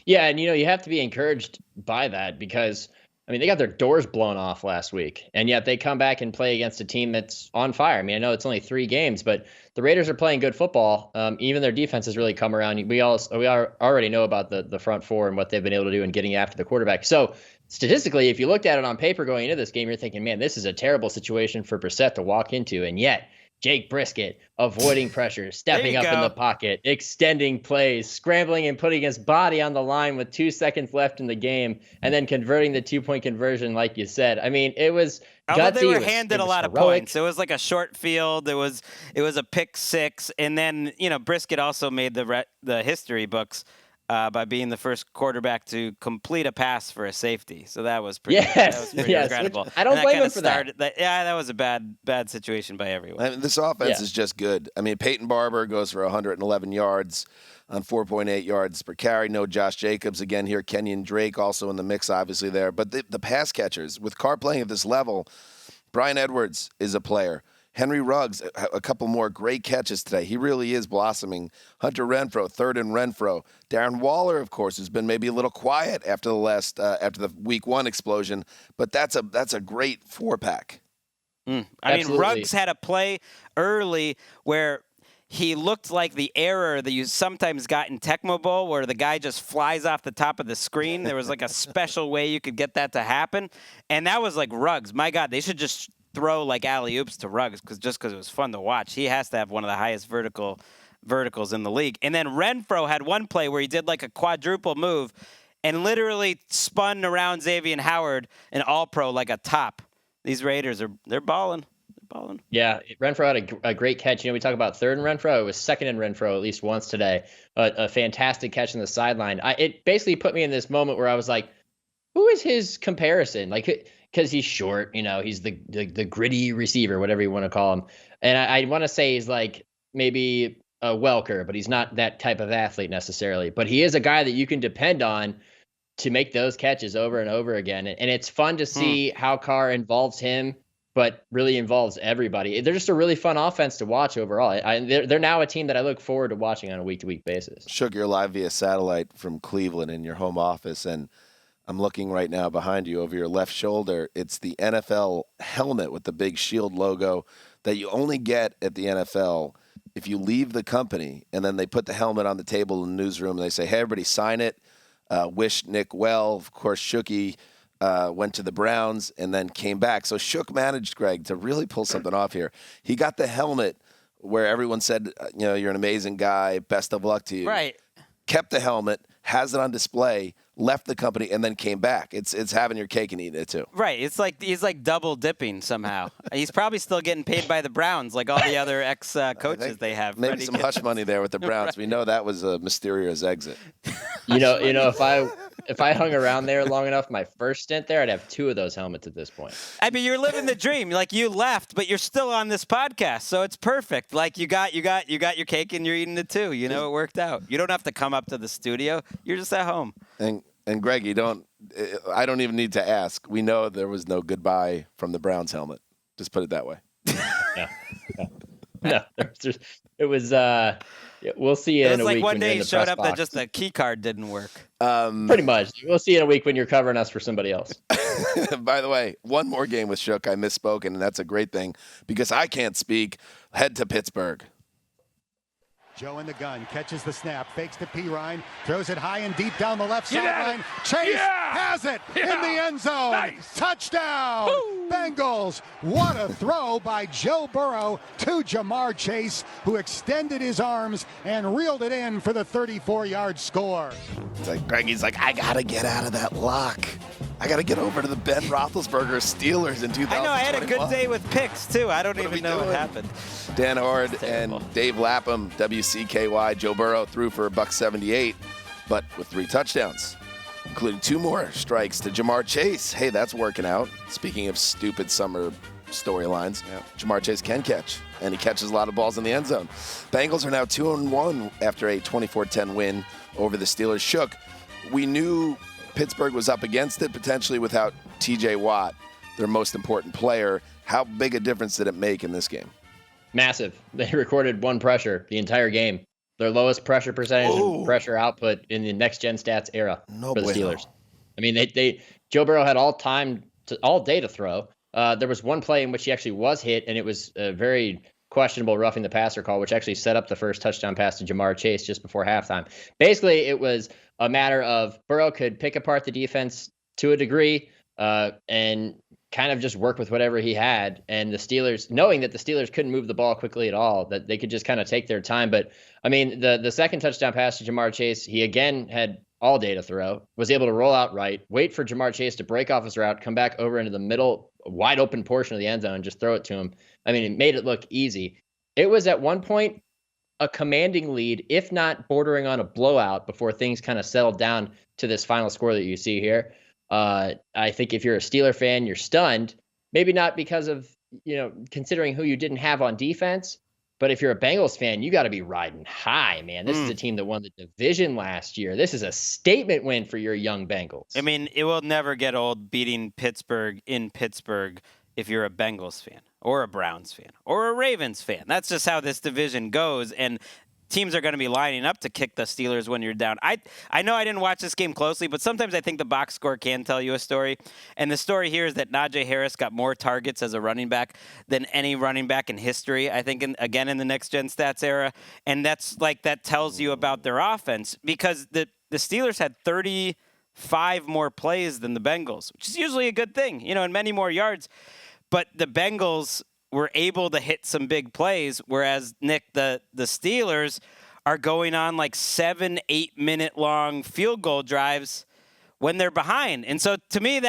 Yeah, and you have to be encouraged by that because they got their doors blown off last week, and yet they come back and play against a team that's on fire. I know it's only 3 games, but the Raiders are playing good football. Even their defense has really come around. We already know about the front 4 and what they've been able to do in getting after the quarterback. So statistically, if you looked at it on paper going into this game, you're thinking, man, this is a terrible situation for Brissett to walk into, and yet Jake Brisket avoiding pressure, stepping up in the pocket, extending plays, scrambling and putting his body on the line with 2 seconds left in the game, and then converting the 2-point conversion, like you said. It was gutsy. Although they were handed a lot of points. It was like a short field. It was a pick 6, and then Brisket also made the history books by being the first quarterback to complete a pass for a safety. So that was pretty, incredible. I don't and blame him for that. Yeah, that was a bad situation by everyone. I mean, this offense is just good. I mean, Peyton Barber goes for 111 yards on 4.8 yards per carry. No Josh Jacobs again here. Kenyon Drake also in the mix, obviously, there. But the pass catchers, with Carr playing at this level, Brian Edwards is a player. Henry Ruggs, a couple more great catches today. He really is blossoming. Hunter Renfrow, third and Renfrow. Darren Waller, of course, has been maybe a little quiet after the week 1 explosion, but that's a great 4-pack. I mean, Ruggs had a play early where he looked like the error that you sometimes got in Tecmo Bowl, where the guy just flies off the top of the screen. There was like a special way you could get that to happen, and that was like Ruggs. My God, they should just throw like alley-oops to Ruggs because it was fun to watch. He has to have one of the highest verticals in the league. And then Renfrow had one play where he did like a quadruple move and literally spun around Xavier Howard, an all-pro, like a top. These Raiders they're balling. Yeah, Renfrow had a great catch. We talk about third and Renfrow. It was second and Renfrow at least once today. A fantastic catch on the sideline. It basically put me in this moment where I was like, who is his comparison? Like, because he's short, he's the gritty receiver, whatever you want to call him. And I want to say he's like maybe a Welker, but he's not that type of athlete necessarily. But he is a guy that you can depend on to make those catches over and over again. And it's fun to see how Carr involves him, but really involves everybody. They're just a really fun offense to watch overall. They're now a team that I look forward to watching on a week-to-week basis. Shook, you're live via satellite from Cleveland in your home office, and I'm looking right now behind you over your left shoulder. It's the NFL helmet with the big shield logo that you only get at the NFL if you leave the company, and then they put the helmet on the table in the newsroom, and they say, hey, everybody sign it. Wish Nick well. Of course, Shooky went to the Browns and then came back. So Shook managed, Greg, to really pull something off here. He got the helmet where everyone said, you're an amazing guy, best of luck to you. Right. Kept the helmet, has it on display, left the company, and then came back. It's having your cake and eating it too. Right. It's like he's like double dipping somehow. He's probably still getting paid by the Browns, like all the other ex-coaches they have. Maybe some hush money there with the Browns. Right. We know that was a mysterious exit. If I hung around there long enough, my first stint there, I'd have 2 of those helmets at this point. I mean, you're living the dream. Like, you left, but you're still on this podcast, so it's perfect. Like, you got your cake and you're eating it too. It worked out. You don't have to come up to the studio. You're just at home. And Greg, I don't even need to ask. We know there was no goodbye from the Browns helmet. Just put it that way. No, it was. We'll see you in a week. It was like one day you showed up that just the key card didn't work. Pretty much. We'll see you in a week when you're covering us for somebody else. By the way, one more game with Shook. I misspoke, and that's a great thing because I can't speak. Head to Pittsburgh. Joe in the gun, catches the snap, fakes to Pirine, throws it high and deep down the left sideline. Chase has it in the end zone. Nice. Touchdown, Bengals. What a throw by Joe Burrow to Jamar Chase, who extended his arms and reeled it in for the 34-yard score. It's like Greggy's like, I got to get out of that lock. I got to get over to the Ben Roethlisberger Steelers in 2021. I know, I had a good day with picks, too. I don't even know what happened. Dan Horde and Dave Lapham, WCKY. Joe Burrow threw for $178, but with 3 touchdowns, including 2 more strikes to Jamar Chase. Hey, that's working out. Speaking of stupid summer storylines, Jamar Chase can catch, and he catches a lot of balls in the end zone. Bengals are now 2-1 after a 24-10 win over the Steelers. Shook, we knew Pittsburgh was up against it potentially without TJ Watt, their most important player. How big a difference did it make in this game? Massive. They recorded 1 pressure the entire game. Their lowest pressure percentage and pressure output in the next-gen stats era for the Steelers. I mean, Joe Burrow had all day to throw. There was one play in which he actually was hit, and it was a very questionable roughing the passer call, which actually set up the first touchdown pass to Jamar Chase just before halftime. Basically, it was a matter of Burrow could pick apart the defense to a degree and kind of just work with whatever he had. And the Steelers, knowing that the Steelers couldn't move the ball quickly at all, that they could just kind of take their time. But, I mean, the second touchdown pass to Jamar Chase, he again had all day to throw, was able to roll out right, wait for Jamar Chase to break off his route, come back over into the middle, wide open portion of the end zone, and just throw it to him. I mean, it made it look easy. It was at one point a commanding lead, if not bordering on a blowout, before things kind of settled down to this final score that you see here. I think if you're a Steeler fan, you're stunned. Maybe not because of, considering who you didn't have on defense, but if you're a Bengals fan, you got to be riding high, man. This is a team that won the division last year. This is a statement win for your young Bengals. I mean, it will never get old beating Pittsburgh in Pittsburgh if you're a Bengals fan or a Browns fan or a Ravens fan. That's just how this division goes, and teams are going to be lining up to kick the Steelers when you're down. I know I didn't watch this game closely, but sometimes I think the box score can tell you a story. And the story here is that Najee Harris got more targets as a running back than any running back in history, I think, in the next-gen stats era. And that tells you about their offense, because the Steelers had 35 more plays than the Bengals, which is usually a good thing, and many more yards. But the Bengals were able to hit some big plays, whereas, Nick, the Steelers are going on like 7-8 minute long field goal drives when they're behind. And so to me,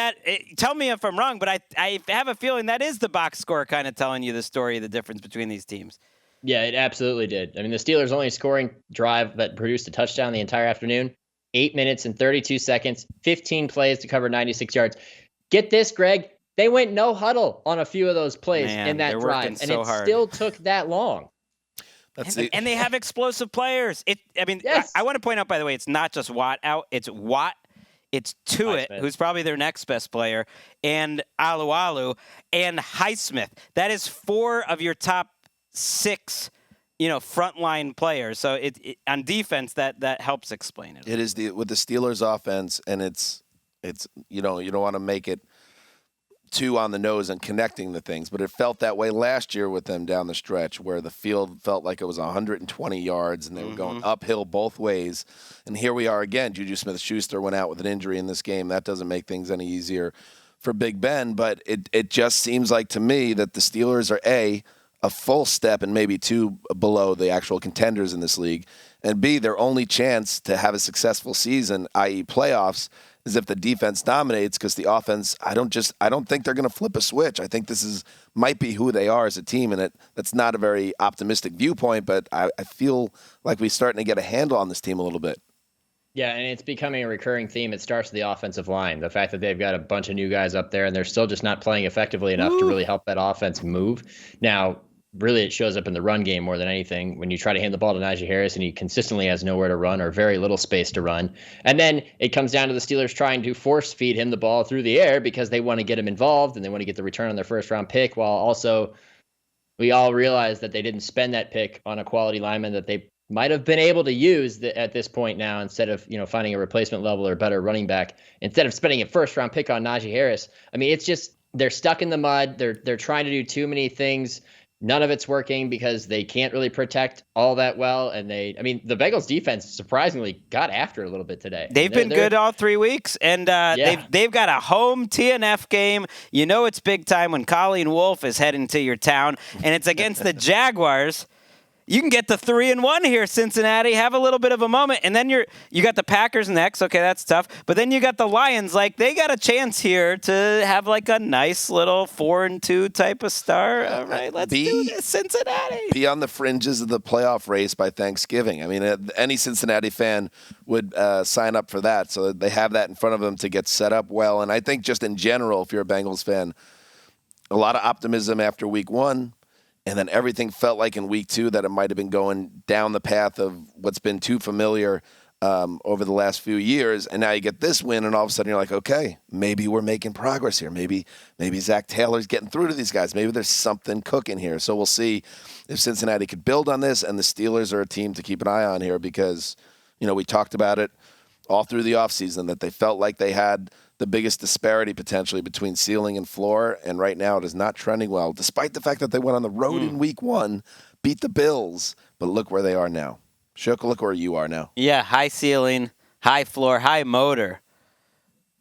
tell me if I'm wrong, but I have a feeling that is the box score kind of telling you the story of the difference between these teams. Yeah, it absolutely did. I mean, the Steelers' only scoring drive that produced a touchdown the entire afternoon, 8 minutes and 32 seconds, 15 plays to cover 96 yards. Get this, Greg. They went no huddle on a few of those plays in that drive, and it still took that long. And they have explosive players. Yes. I want to point out, by the way, it's not just Watt out. It's Watt. It's Tuitt, who's probably their next best player, and Alualu, and Highsmith. That is 4 of your top 6, frontline players. So on defense, that helps explain it. It is with the Steelers' offense, and it's you don't want to make it too on the nose and connecting the things, but it felt that way last year with them down the stretch, where the field felt like it was 120 yards and they were going uphill both ways. And here we are again. Juju Smith-Schuster went out with an injury in this game. That doesn't make things any easier for Big Ben, but it just seems like to me that the Steelers are a full step and maybe 2 below the actual contenders in this league, and B, their only chance to have a successful season, i.e. playoffs, is if the defense dominates, because the offense, I don't think they're going to flip a switch. I think this might be who they are as a team, and that's not a very optimistic viewpoint, but I feel like we're starting to get a handle on this team a little bit. Yeah, and it's becoming a recurring theme. It starts with the offensive line. The fact that they've got a bunch of new guys up there, and they're still just not playing effectively enough to really help that offense move. Now, really, it shows up in the run game more than anything when you try to hand the ball to Najee Harris and he consistently has nowhere to run or very little space to run. And then it comes down to the Steelers trying to force feed him the ball through the air because they want to get him involved and they want to get the return on their first round pick, while also we all realize that they didn't spend that pick on a quality lineman that they might have been able to use at this point now, instead of finding a replacement level or better running back, instead of spending a first round pick on Najee Harris. I mean, it's just they're stuck in the mud. They're trying to do too many things. None of it's working because they can't really protect all that well. And the Bengals defense surprisingly got after it a little bit today. They've been good all 3 weeks, and they've got a home TNF game. It's big time when Colleen Wolfe is heading to your town, and it's against the Jaguars. You can get the 3-1 here, Cincinnati. Have a little bit of a moment, and then you got the Packers next. Okay, that's tough. But then you got the Lions. Like, they got a chance here to have like a nice little 4-2 type of start. All right, let's do this, Cincinnati. Be on the fringes of the playoff race by Thanksgiving. I mean, any Cincinnati fan would sign up for that. So they have that in front of them to get set up well. And I think just in general, if you're a Bengals fan, a lot of optimism after week 1. And then everything felt like in week 2 that it might have been going down the path of what's been too familiar over the last few years. And now you get this win, and all of a sudden you're like, okay, maybe we're making progress here. Maybe Zach Taylor's getting through to these guys. Maybe there's something cooking here. So we'll see if Cincinnati could build on this, and the Steelers are a team to keep an eye on here because, we talked about it all through the offseason that they felt like they had the biggest disparity potentially between ceiling and floor, and right now it is not trending well, despite the fact that they went on the road in week 1, beat the Bills, but look where they are now. Shook, look where you are now. Yeah, high ceiling, high floor, high motor.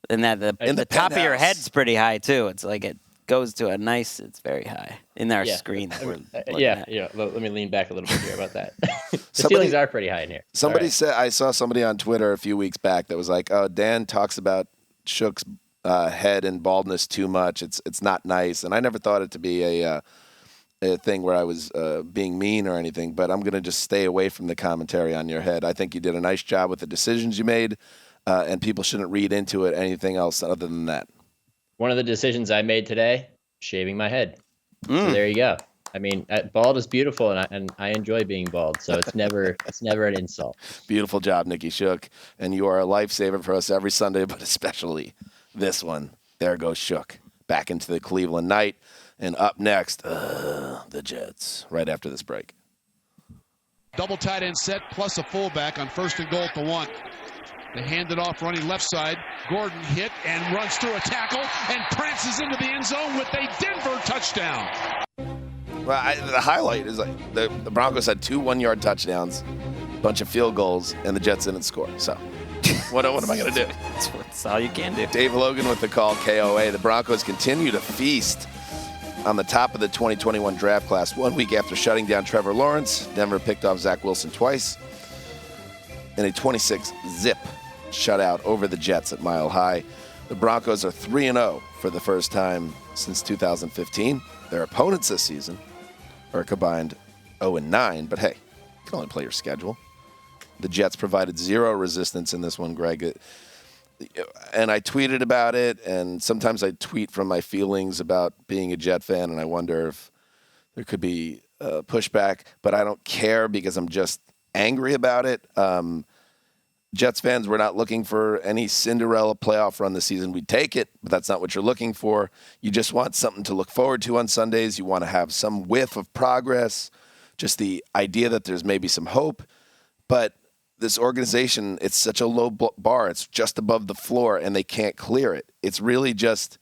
And the top of your head's pretty high, too. It's like it goes to it's very high in our screen. Let me lean back a little bit here about that. Ceilings are pretty high in here. Somebody said, I saw somebody on Twitter a few weeks back that was like, oh, Dan talks about Shook's head and baldness too much. It's not nice. And I never thought it to be a thing where I was being mean or anything, but I'm going to just stay away from the commentary on your head. I think you did a nice job with the decisions you made, and people shouldn't read into it anything else other than that. One of the decisions I made today, shaving my head. So there you go. I mean, bald is beautiful, and I enjoy being bald, so it's never an insult. Beautiful job, Nikki Shook, and you are a lifesaver for us every Sunday, but especially this one. There goes Shook back into the Cleveland night, and up next, the Jets. Right after this break. Double tight end set plus a fullback on 1st and goal at the 1. They hand it off running left side. Gordon hit and runs through a tackle and prances into the end zone with a Denver touchdown. Well, the highlight is like the Broncos had 2 one-yard touchdowns, a bunch of field goals, and the Jets didn't score. So what am I going to do? That's all you can do. Dave Logan with the call, KOA. The Broncos continue to feast on the top of the 2021 draft class. 1 week after shutting down Trevor Lawrence, Denver picked off Zach Wilson twice in a 26-zip shutout over the Jets at Mile High. The Broncos are 3-0 for the first time since 2015. Their opponents this season are a combined 0-9, but hey, you can only play your schedule. The Jets provided zero resistance in this one, Greg. And I tweeted about it, and sometimes I tweet from my feelings about being a Jet fan, and I wonder if there could be pushback, but I don't care because I'm just angry about it. Jets fans, we're not looking for any Cinderella playoff run this season. We'd take it, but that's not what you're looking for. You just want something to look forward to on Sundays. You want to have some whiff of progress, just the idea that there's maybe some hope. But this organization, it's such a low bar. It's just above the floor, and they can't clear it. It's really just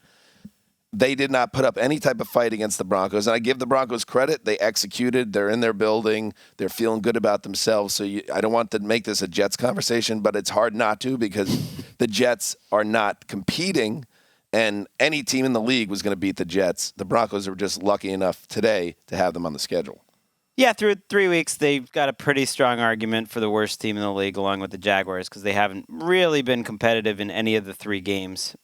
they did not put up any type of fight against the Broncos. And I give the Broncos credit. They executed. They're in their building. They're feeling good about themselves. So I don't want to make this a Jets conversation, but it's hard not to because the Jets are not competing, and any team in the league was going to beat the Jets. The Broncos are just lucky enough today to have them on the schedule. Yeah, through 3 weeks, they've got a pretty strong argument for the worst team in the league, along with the Jaguars, because they haven't really been competitive in any of the 3 games.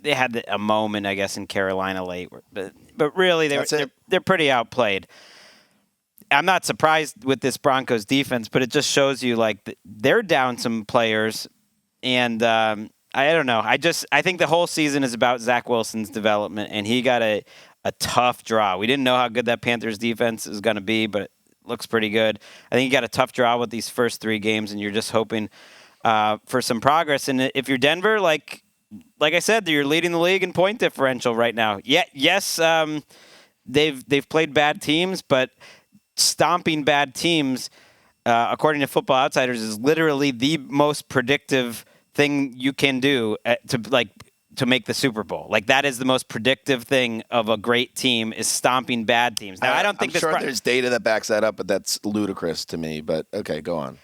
They had a moment, I guess, in Carolina late, but really they're pretty outplayed. I'm not surprised with this Broncos defense, but it just shows you like they're down some players, and I don't know. I think the whole season is about Zach Wilson's development, and he got a tough draw. We didn't know how good that Panthers defense is going to be, but it looks pretty good. I think you got a tough draw with these first 3 games, and you're just hoping for some progress. And if you're Denver, like I said, you're leading the league in point differential right now. Yeah, yes, they've played bad teams, but stomping bad teams, according to Football Outsiders, is literally the most predictive thing you can do to make the Super Bowl. Like, that is the most predictive thing of a great team, is stomping bad teams. Now, I don't think I'm sure there's data that backs that up, but that's ludicrous to me. But okay, go on.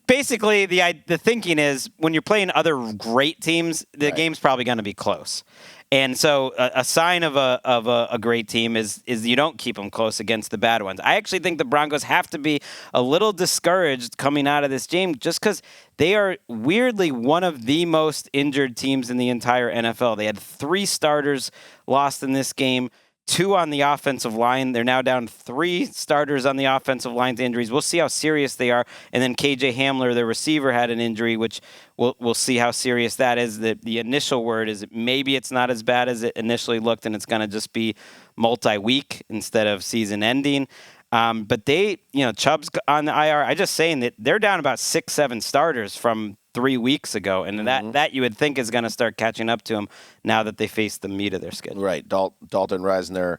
Basically, the thinking is when you're playing other great teams, the game's probably going to be close. And so a sign of a great team is you don't keep them close against the bad ones. I actually think the Broncos have to be a little discouraged coming out of this game just because they are weirdly one of the most injured teams in the entire NFL. They had 3 starters lost in this game, 2 on the offensive line. They're now down 3 starters on the offensive line to injuries. We'll see how serious they are. And then KJ Hamler, their receiver, had an injury, which we'll see how serious that is. The initial word is maybe it's not as bad as it initially looked, and it's going to just be multi-week instead of season-ending. But Chubb's on the IR. I'm just saying that they're down about 6-7 starters from 3 weeks ago, and that you would think is going to start catching up to them now that they face the meat of their schedule. Right. Dalton Reisner,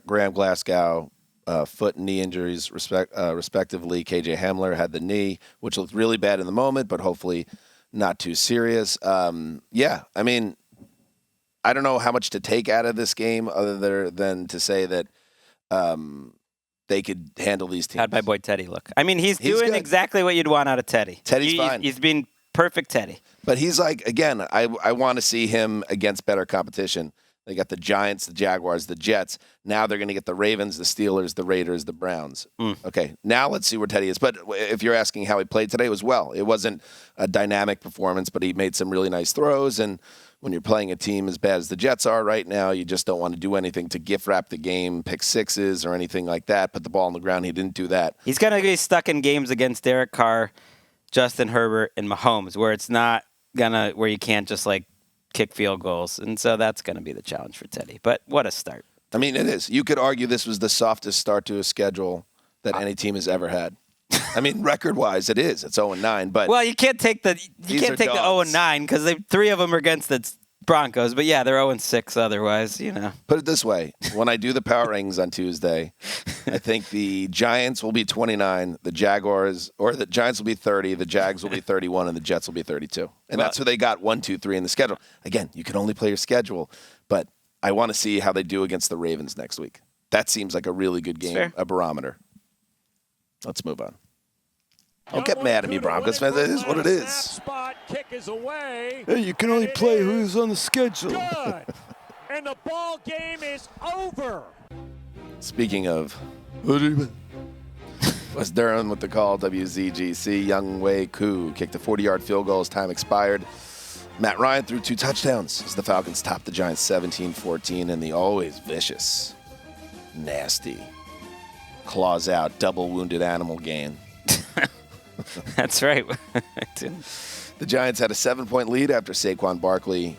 Graham Glasgow, foot and knee injuries respectively. KJ Hamler had the knee, which looked really bad in the moment, but hopefully not too serious. I mean, I don't know how much to take out of this game other than to say that they could handle these teams. How'd my boy Teddy look? I mean, he's doing good. Exactly what you'd want out of Teddy. Teddy's fine. He's been perfect Teddy. But he's like, again, I want to see him against better competition. They got the Giants, the Jaguars, the Jets. Now they're going to get the Ravens, the Steelers, the Raiders, the Browns. Okay, now let's see where Teddy is. But if you're asking how he played today, it was well. It wasn't a dynamic performance, but he made some really nice throws and when you're playing a team as bad as the Jets are right now, you just don't want to do anything to gift wrap the game, pick sixes or anything like that. Put the ball on the ground. He didn't do that. He's going to be stuck in games against Derek Carr, Justin Herbert, and Mahomes, where it's not where you can't just like kick field goals. And so that's going to be the challenge for Teddy. But what a start. I mean, it is. You could argue this was the softest start to a schedule that any team has ever had. I mean, record-wise, it is. It's 0-9, but well, you can't take the 0-9 because 3 of them are against the Broncos. But yeah, they're 0-6 otherwise. Put it this way: when I do the power rankings on Tuesday, I think the Giants will be 29, the Giants will be 30, the Jags will be 31, and the Jets will be 32. And that's who they got 1, 2, 3 in the schedule. Again, you can only play your schedule, but I want to see how they do against the Ravens next week. That seems like a really good game, a barometer. Let's move on. Don't get mad at me, Broncos fans. It is what it is. Spot kick is away. Hey, you can only play who's on the schedule. Good. And the ball game is over. Speaking of West Durham with the call, WZGC. Young Wei Koo kicked a 40-yard field goal as time expired. Matt Ryan threw 2 touchdowns as the Falcons topped the Giants 17-14 in the always vicious, nasty, claws out, double wounded animal gain. That's right. The Giants had a 7-point lead after Saquon Barkley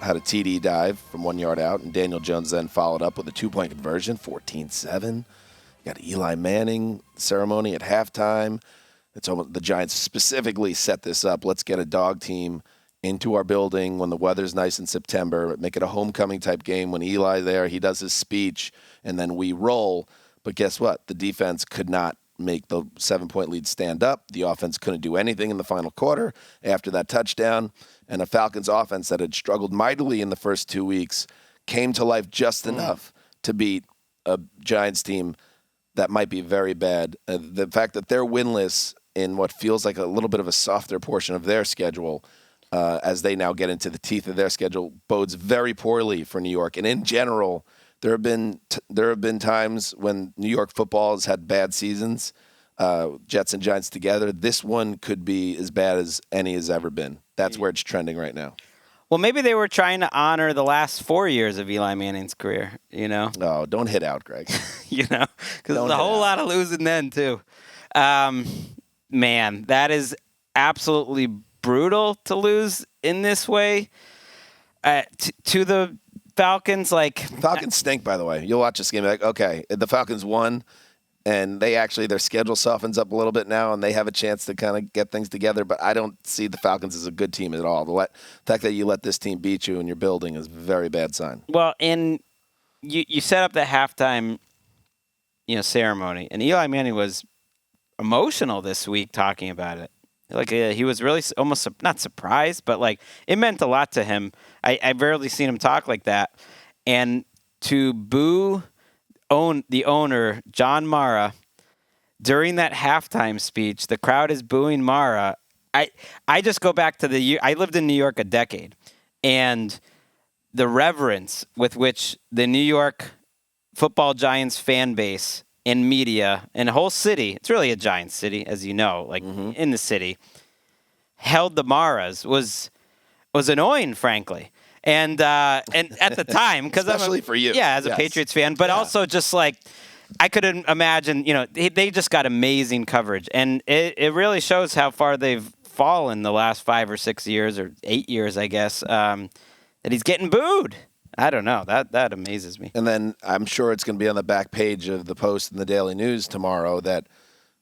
had a TD dive from 1 yard out, and Daniel Jones then followed up with a 2-point conversion, 14-7. Got Eli Manning ceremony at halftime. The Giants specifically set this up. Let's get a dog team into our building when the weather's nice in September. Make it a homecoming type game. When Eli there, he does his speech, and then we roll. But guess what? The defense could not make the 7-point lead stand up. The offense couldn't do anything in the final quarter after that touchdown. And a Falcons offense that had struggled mightily in the first 2 weeks came to life just enough to beat a Giants team that might be very bad. The fact that they're winless in what feels like a little bit of a softer portion of their schedule as they now get into the teeth of their schedule bodes very poorly for New York. And in general, there have been times when New York football has had bad seasons, Jets and Giants together. This one could be as bad as any has ever been. That's where it's trending right now. Well, maybe they were trying to honor the last 4 years of Eli Manning's career, No, don't hit out, Greg. Because there's a whole lot of losing then, too. Man, that is absolutely brutal to lose in this way to the Falcons. Falcons stink, by the way. You'll watch this game like, okay, the Falcons won, and their schedule softens up a little bit now, and they have a chance to kind of get things together. But I don't see the Falcons as a good team at all. The fact that you let this team beat you in your building is a very bad sign. Well, and you set up the halftime, ceremony, and Eli Manning was emotional this week talking about it. He was really almost not surprised, but it meant a lot to him. I've rarely seen him talk like that. And to boo the owner, John Mara, during that halftime speech, the crowd is booing Mara. I just go back to I lived in New York a decade, and the reverence with which the New York Football Giants fan base and media and the whole city, it's really a Giants city, as you know, in the city, held the Maras was annoying, frankly. And at the time, because especially for you, as a Patriots fan, but also just I couldn't imagine, they just got amazing coverage, and it really shows how far they've fallen the last 5 or 6 years or 8 years, I guess, that he's getting booed. I don't know. That amazes me. And then I'm sure it's going to be on the back page of the Post and the Daily News tomorrow that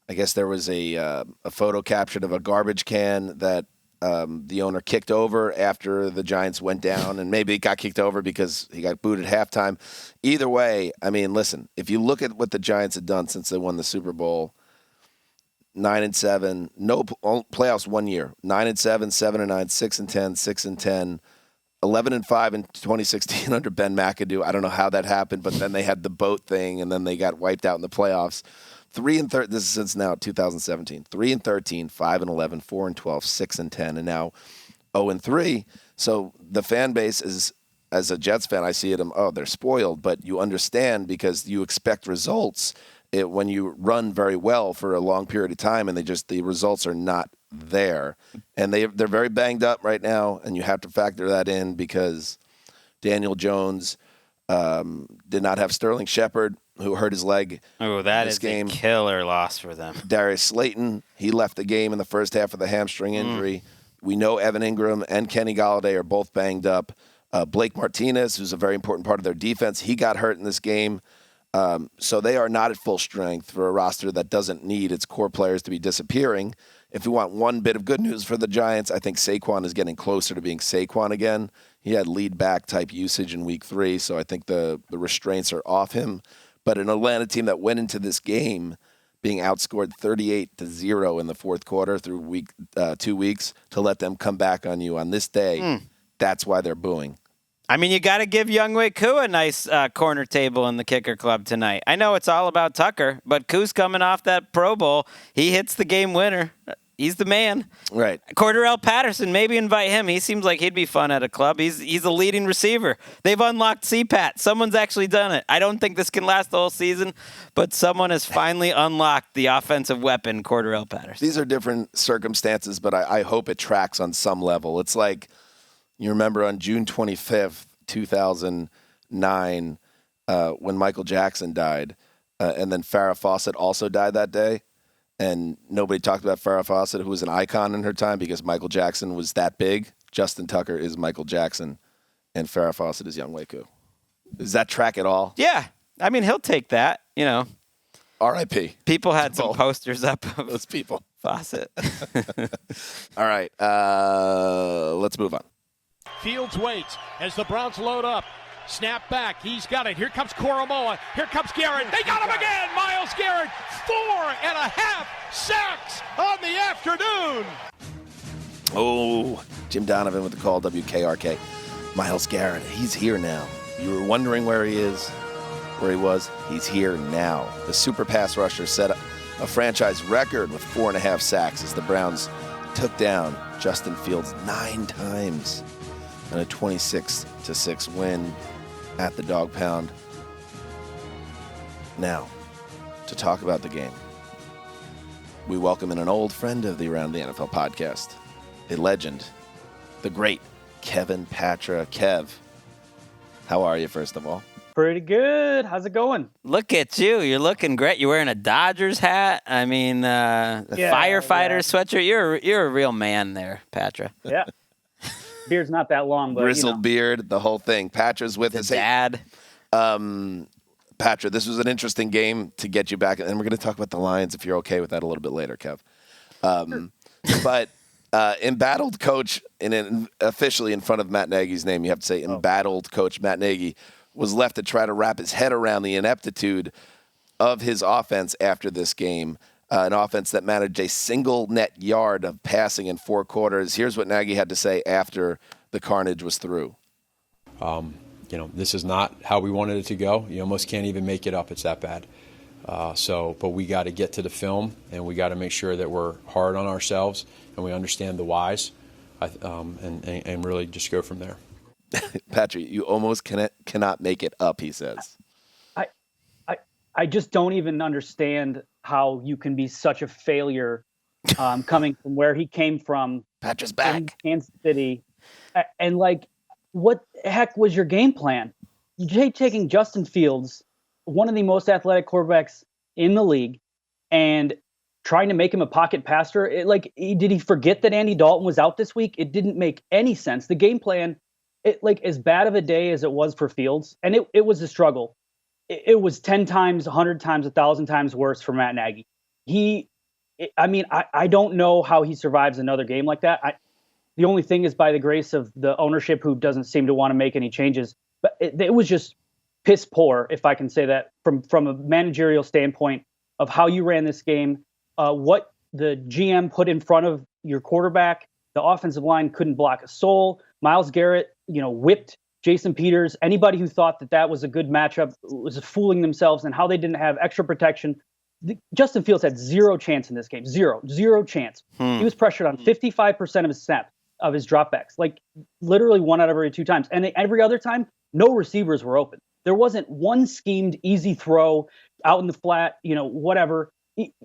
I guess there was a photo captured of a garbage can that the owner kicked over after the Giants went down, and maybe it got kicked over because he got booed at halftime. Either way, I mean, listen, if you look at what the Giants have done since they won the Super Bowl, 9-7, no playoffs 1 year, 9-7, 7-9, 6-10, 6-10. 11-5 in 2016 under Ben McAdoo. I don't know how that happened, but then they had the boat thing, and then they got wiped out in the playoffs. 3-13. This is since now 2017. 3-13, 5-11, 4-12, 6-10, and now 0-3. So the fan base is, as a Jets fan, I see it. They're spoiled, but you understand because you expect results when you run very well for a long period of time, and the results are not there. And they're very banged up right now, and you have to factor that in because Daniel Jones did not have Sterling Shepard, who hurt his leg. Oh, that this is game. a killer loss for them. Darius Slayton, he left the game in the first half of the hamstring injury. We know Evan Ingram and Kenny Golladay are both banged up. Blake Martinez, who's a very important part of their defense, he got hurt in this game. So they are not at full strength for a roster that doesn't need its core players to be disappearing. If we want one bit of good news for the Giants, I think Saquon is getting closer to being Saquon again. He had lead back type usage in week 3, so I think the restraints are off him. But an Atlanta team that went into this game being outscored 38-0 in the fourth quarter through 2 weeks, to let them come back on you on this day, that's why they're booing. I mean, you got to give Younghoe Koo a nice corner table in the kicker club tonight. I know it's all about Tucker, but Koo's coming off that Pro Bowl. He hits the game winner. He's the man. Right. Cordarrelle Patterson, maybe invite him. He seems like he'd be fun at a club. He's a leading receiver. They've unlocked CPAT. Someone's actually done it. I don't think this can last the whole season, but someone has finally unlocked the offensive weapon, Cordarrelle Patterson. These are different circumstances, but I hope it tracks on some level. It's like, you remember on June 25th, 2009, when Michael Jackson died, and then Farrah Fawcett also died that day. And nobody talked about Farrah Fawcett, who was an icon in her time because Michael Jackson was that big. Justin Tucker is Michael Jackson, and Farrah Fawcett is Younghoe Koo. Does that track at all? Yeah. I mean, he'll take that, you know. R.I.P. People had some posters up of those people. Fawcett. All right. Let's move on. Fields waits as the Browns load up. Snap back. He's got it. Here comes Koromoa. Here comes Garrett. They got him again. Myles Garrett. 4.5 sacks on the afternoon. Oh, Jim Donovan with the call, WKRK. Myles Garrett, he's here now. You were wondering where he is, where he was. He's here now. The super pass rusher set a franchise record with 4.5 sacks as the Browns took down Justin Fields 9 times in a 26-6 win at the Dog Pound. Now, to talk about the game, we welcome in an old friend of the Around the NFL podcast, a legend, the great Kevin Patra. Kev, how are you, first of all? Pretty good. How's it going? Look at you. You're looking great. You're wearing a Dodgers hat. I mean, firefighter sweatshirt. You're a real man there, Patra. Yeah. Beard's not that long, but grizzled beard, the whole thing. Patra's with us. Dad. Patra, this was an interesting game to get you back, and we're going to talk about the Lions if you're okay with that a little bit later, Kev. But embattled coach, officially in front of Matt Nagy's name, you have to say embattled coach Matt Nagy was left to try to wrap his head around the ineptitude of his offense after this game. An offense that managed a single net yard of passing in 4 quarters. Here's what Nagy had to say after the carnage was through. This is not how we wanted it to go. You almost can't even make it up. It's that bad. But we got to get to the film, and we got to make sure that we're hard on ourselves and we understand the whys, and really just go from there. Patrick, you almost cannot make it up, he says. I just don't even understand how you can be such a failure coming from where he came from. Patrick's back. In Kansas City. And, what the heck was your game plan? You're taking Justin Fields, one of the most athletic quarterbacks in the league, and trying to make him a pocket passer. Did he forget that Andy Dalton was out this week? It didn't make any sense. The game plan, as bad of a day as it was for Fields, and it was a struggle. It was 10 times, 100 times, 1,000 times worse for Matt Nagy. I don't know how he survives another game like that. The only thing is by the grace of the ownership, who doesn't seem to want to make any changes. But it was just piss poor, if I can say that, from a managerial standpoint of how you ran this game, what the GM put in front of your quarterback. The offensive line couldn't block a soul. Myles Garrett, whipped Jason Peters. Anybody who thought that was a good matchup was fooling themselves and how they didn't have extra protection. Justin Fields had zero chance in this game. Zero chance. He was pressured on 55% of his snaps, of his dropbacks, literally 1 out of every 2 times. And every other time, no receivers were open. There wasn't one schemed easy throw out in the flat, whatever.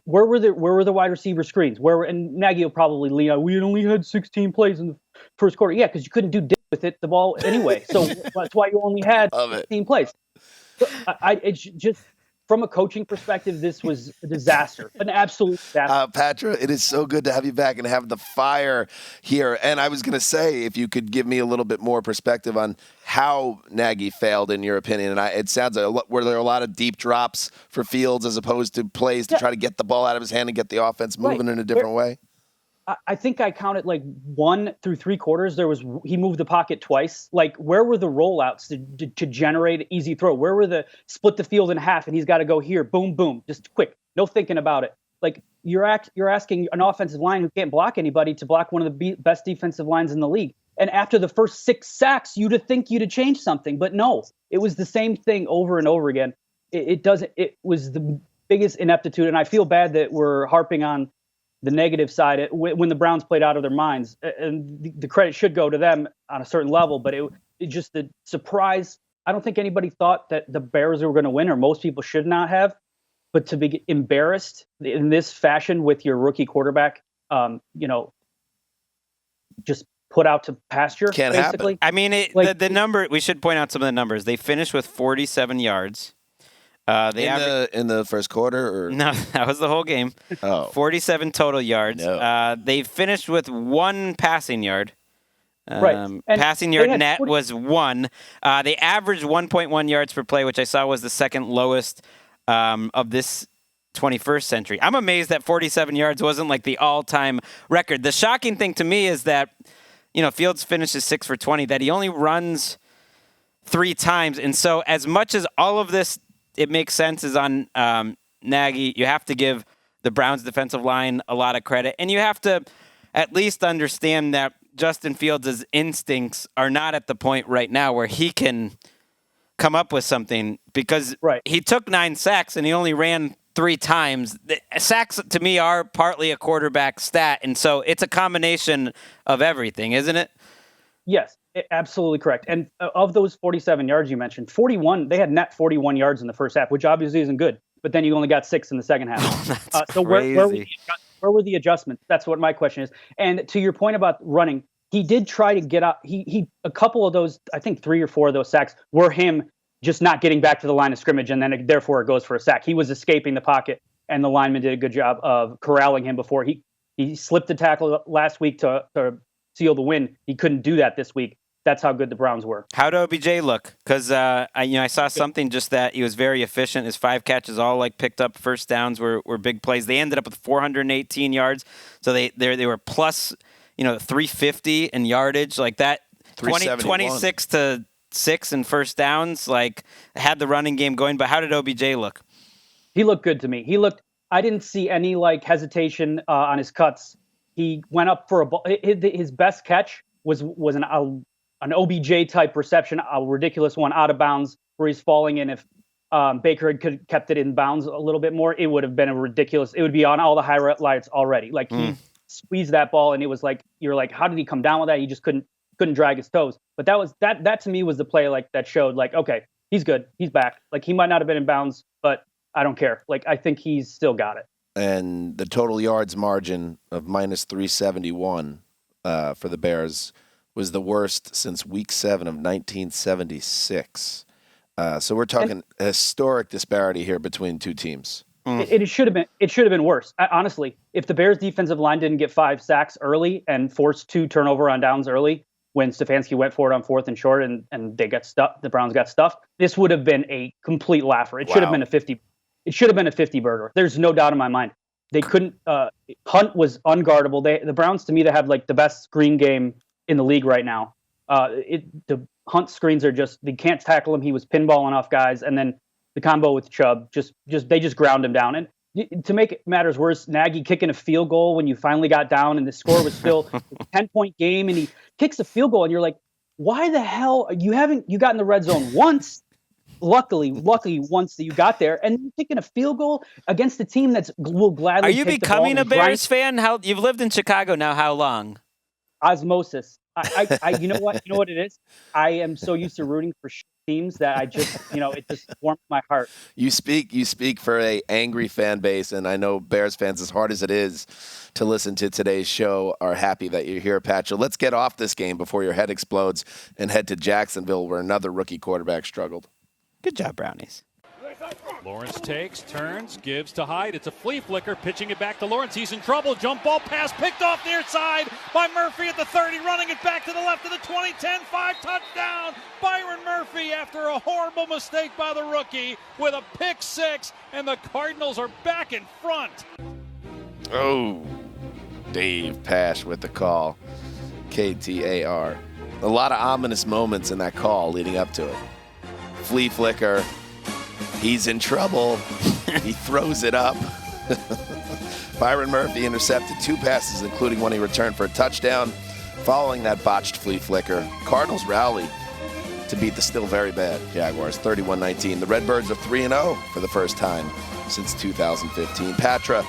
where were the wide receiver screens? And Nagy will probably lean out. We only had 16 plays in the first quarter. Yeah, because you couldn't do dick with the ball anyway. So that's why you only had 16 plays. So it's just from a coaching perspective, this was a disaster, an absolute disaster. Patra, it is so good to have you back and have the fire here. And I was going to say, if you could give me a little bit more perspective on how Nagy failed, in your opinion. And it sounds were there a lot of deep drops for Fields as opposed to plays to try to get the ball out of his hand and get the offense moving in a different way? I think I counted like 1 through 3 quarters. He moved the pocket twice. Like, where were the rollouts to generate an easy throw? Where were the split the field in half and he's got to go here, boom, boom, just quick, no thinking about it. Like, you're asking an offensive line who can't block anybody to block one of the best defensive lines in the league. And after the first 6 sacks, you'd have think you'd have changed something, but no, it was the same thing over and over again. It was the biggest ineptitude, and I feel bad that we're harping on the negative side when the Browns played out of their minds, and the credit should go to them on a certain level, but it just the surprise. I don't think anybody thought that the Bears were going to win, or most people should not have, but to be embarrassed in this fashion with your rookie quarterback, just put out to pasture. Can't basically. happen. I mean, the number, we should point out some of the numbers. They finished with 47 yards. In the first quarter? Or? No, that was the whole game. 47 total yards. No. They finished with 1 passing yard. Right. Passing yard net was 1. They averaged 1.1 yards per play, which I saw was the second lowest of this 21st century. I'm amazed that 47 yards wasn't like the all-time record. The shocking thing to me is that, Fields finishes 6 for 20, that he only runs 3 times. And so as much as all of this, it makes sense, is on Nagy, you have to give the Browns defensive line a lot of credit. And you have to at least understand that Justin Fields' instincts are not at the point right now where he can come up with something, because he took 9 sacks and he only ran 3 times. The sacks, to me, are partly a quarterback stat. And so it's a combination of everything, isn't it? Yes. Absolutely correct. And of those 47 yards you mentioned, 41, they had net 41 yards in the first half, which obviously isn't good. But then you only got 6 in the second half. That's so crazy. Where were the adjustments? That's what my question is. And to your point about running, he did try to get up. He a couple of those, I think 3 or 4 of those sacks were him just not getting back to the line of scrimmage, and then therefore it goes for a sack. He was escaping the pocket, and the lineman did a good job of corralling him before he slipped the tackle last week to seal the win. He couldn't do that this week. That's how good the Browns were. How did OBJ look? Because I saw something just that he was very efficient. His 5 catches all picked up first downs were big plays. They ended up with 418 yards, so they were plus 350 in yardage, like that. 26 to 6 in first downs, had the running game going. But how did OBJ look? He looked good to me. I didn't see any hesitation on his cuts. He went up for a ball. His best catch was an OBJ type reception, a ridiculous one out of bounds where he's falling in. If Baker had kept it in bounds a little bit more, it would have been a ridiculous. It would be on all the highlights already. He squeezed that ball, and it was you're like, how did he come down with that? He just couldn't drag his toes. But that to me was the play that showed okay, he's good, he's back. He might not have been in bounds, but I don't care. I think he's still got it. And the total yards margin of minus 371 for the Bears was the worst since Week 7 of 1976. So we're talking a historic disparity here between 2 teams. It should have been. It should have been worse. Honestly, if the Bears' defensive line didn't get 5 sacks early and forced 2 turnover on downs early, when Stefanski went for it on 4th and short, and they got stuffed, the Browns got stuffed, this would have been a complete laugher. It should have been a 50. It should have been a 50 burger. There's no doubt in my mind. They couldn't. Hunt was unguardable. The Browns, to me, they have the best screen game in the league right now. The Hunt screens are they can't tackle him. He was pinballing off guys, and then the combo with Chubb they just ground him down. And to make matters worse, Nagy kicking a field goal when you finally got down and the score was still a 10-point game, and he kicks a field goal, and you're like, why the hell you got in the red zone once? Luckily, once that you got there, and you're kicking a field goal against a team will gladly. Are you take becoming the ball a Bears fan? You've lived in Chicago now? How long? Osmosis. You know what? You know what it is? I am so used to rooting for teams that I just, it just warms my heart. You speak for a angry fan base, and I know Bears fans, as hard as it is to listen to today's show, are happy that you're here, Patrick. Let's get off this game before your head explodes and head to Jacksonville, where another rookie quarterback struggled. Good job, Brownies. Lawrence takes, turns, gives to Hyde. It's a flea flicker, pitching it back to Lawrence. He's in trouble. Jump ball pass picked off near side by Murphy at the 30, running it back to the left of the 20, 10, 5, touchdown. Byron Murphy after a horrible mistake by the rookie with a pick six, and the Cardinals are back in front. Oh, Dave Pash with the call. KTAR. A lot of ominous moments in that call leading up to it. Flea flicker. He's in trouble. He throws it up. Byron Murphy intercepted 2 passes, including one he returned for a touchdown. Following that botched flea flicker, Cardinals rally to beat the still very bad Jaguars 31-19. The Redbirds are 3-0 for the first time since 2015. Patra,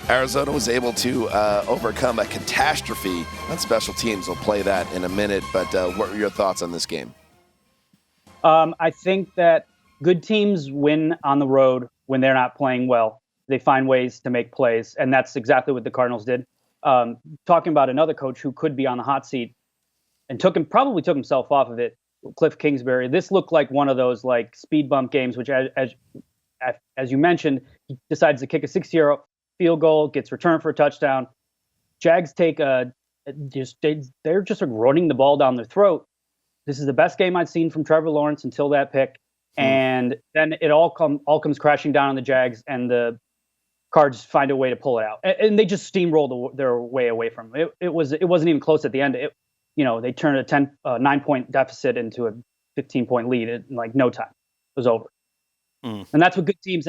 Arizona was able to overcome a catastrophe on special teams. We'll play that in a minute, but what were your thoughts on this game? I think that good teams win on the road when they're not playing well. They find ways to make plays, and that's exactly what the Cardinals did. Talking about another coach who could be on the hot seat and probably took himself off of it, Cliff Kingsbury. This looked like one of those like speed bump games, which, as you mentioned, he decides to kick a 60-yard field goal, gets returned for a touchdown. Jags take they're just running the ball down their throat. This is the best game I've seen from Trevor Lawrence until that pick. And then it all comes crashing down on the Jags, and the Cards find a way to pull it out. And they just steamrolled their way away from it. It wasn't even close at the end. They turned a 9-point deficit into a 15-point lead in like no time. It was over. And that's what good teams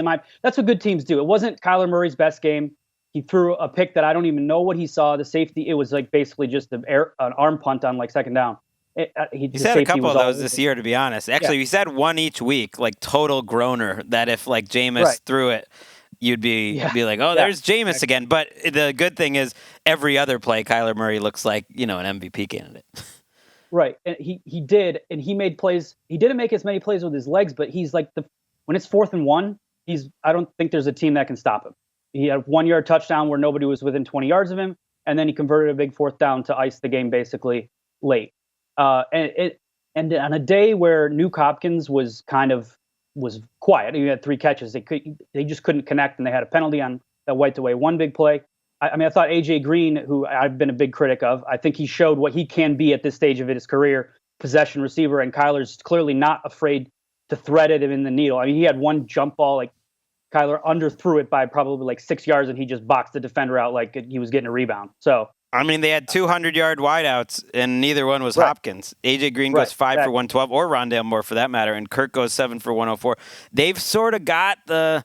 do. It wasn't Kyler Murray's best game. He threw a pick that I don't even know what he saw. The safety, it was like basically just an arm punt on like second down. He's had a couple of those this year, to be honest. Actually, he's had one each week, like total groaner, that if like Jameis threw it, you'd be like, oh, there's Jameis again. But the good thing is every other play, Kyler Murray looks like, an MVP candidate. Right. And he did, and he made plays. He didn't make as many plays with his legs, but he's like when it's 4th and 1, I don't think there's a team that can stop him. He had a 1-yard touchdown where nobody was within 20 yards of him, and then he converted a big 4th down to ice the game basically late. And on a day where Nuke Hopkins was quiet, he had 3 catches. They just couldn't connect, and they had a penalty on that wiped away one big play. I thought AJ Green, who I've been a big critic of, I think he showed what he can be at this stage of his career, possession receiver, and Kyler's clearly not afraid to thread it in the needle. I mean, he had one jump ball, like Kyler underthrew it by probably like 6 yards, and he just boxed the defender out like he was getting a rebound. So. I mean, they had 200-yard wideouts, and neither one was Hopkins. A.J. Green goes 5 for 112, or Rondale Moore for that matter, and Kirk goes 7 for 104. They've sort of got the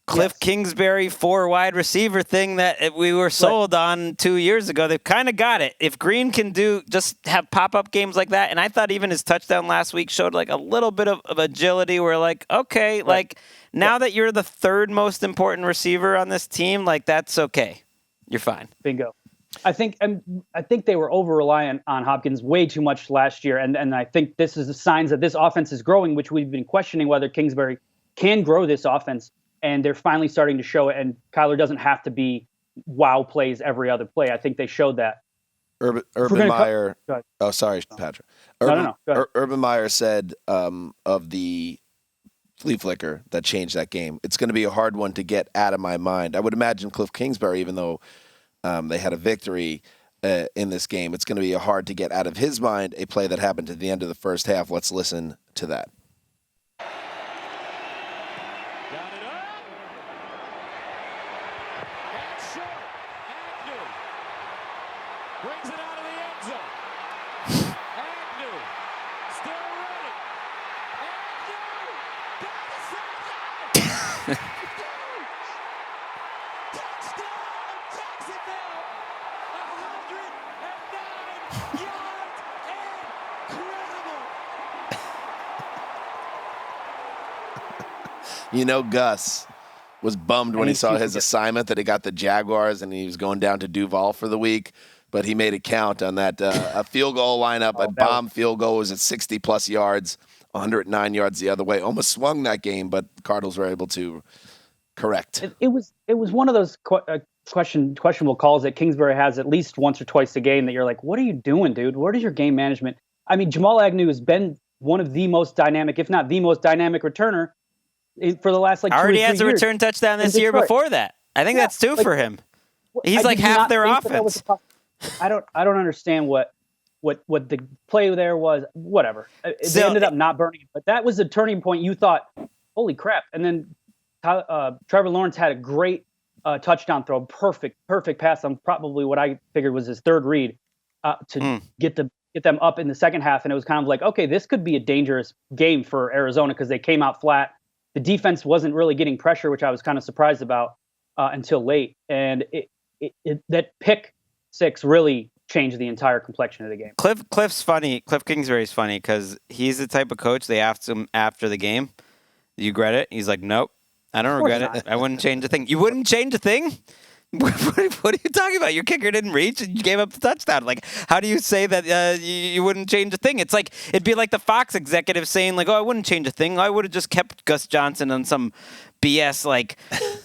Cliff Kingsbury 4 wide receiver thing that we were sold on 2 years ago. They've kind of got it. If Green can just have pop-up games like that, and I thought even his touchdown last week showed like a little bit of agility where like, okay, like now that you're the 3rd most important receiver on this team, like that's okay. You're fine. Bingo. I think they were over-reliant on Hopkins way too much last year, and I think this is the signs that this offense is growing, which we've been questioning whether Kingsbury can grow this offense, and they're finally starting to show it, and Kyler doesn't have to be wow plays every other play. I think they showed that. Urban Meyer. Oh, sorry, Patrick. Urban Meyer said of the flea flicker that changed that game, it's going to be a hard one to get out of my mind. I would imagine Cliff Kingsbury, even though they had a victory in this game, it's going to be hard to get out of his mind a play that happened at the end of the first half. Let's listen to that. Got it up. And short. Agnew brings it out of the end zone. Agnew still running. Agnew down the sideline. Gus was bummed when he saw his assignment that he got the Jaguars and he was going down to Duval for the week, but he made it count on that a field goal lineup. A bomb field goal was at 60-plus yards 109 yards the other way. Almost swung that game, but the Cardinals were able to correct. It was one of those questionable calls that Kingsbury has at least once or twice a game that you're like, what are you doing, dude? What is your game management? I mean, Jamal Agnew has been one of the most dynamic, if not the most dynamic returner for the last 2 or 3 years. Already has a return touchdown this year before that. I think that's 2 for him. He's like half their offense. I don't understand what the play there was. Whatever. They ended up not burning it, but that was a turning point. You thought, holy crap! And then Trevor Lawrence had a great touchdown throw, perfect pass on probably what I figured was his third read to get them up in the second half. And it was kind of like, okay, this could be a dangerous game for Arizona because they came out flat. The defense wasn't really getting pressure, which I was kind of surprised about until late. And that pick 6 really changed the entire complexion of the game. Cliff's funny. Cliff Kingsbury's funny because he's the type of coach they asked him after the game, you regret it? He's like, nope, I don't regret it. I wouldn't change a thing. You wouldn't change a thing? What are you talking about? Your kicker didn't reach and you gave up the touchdown. Like, how do you say that you wouldn't change a thing? It's like, it'd be like the Fox executive saying like, oh, I wouldn't change a thing. I would have just kept Gus Johnson on some BS like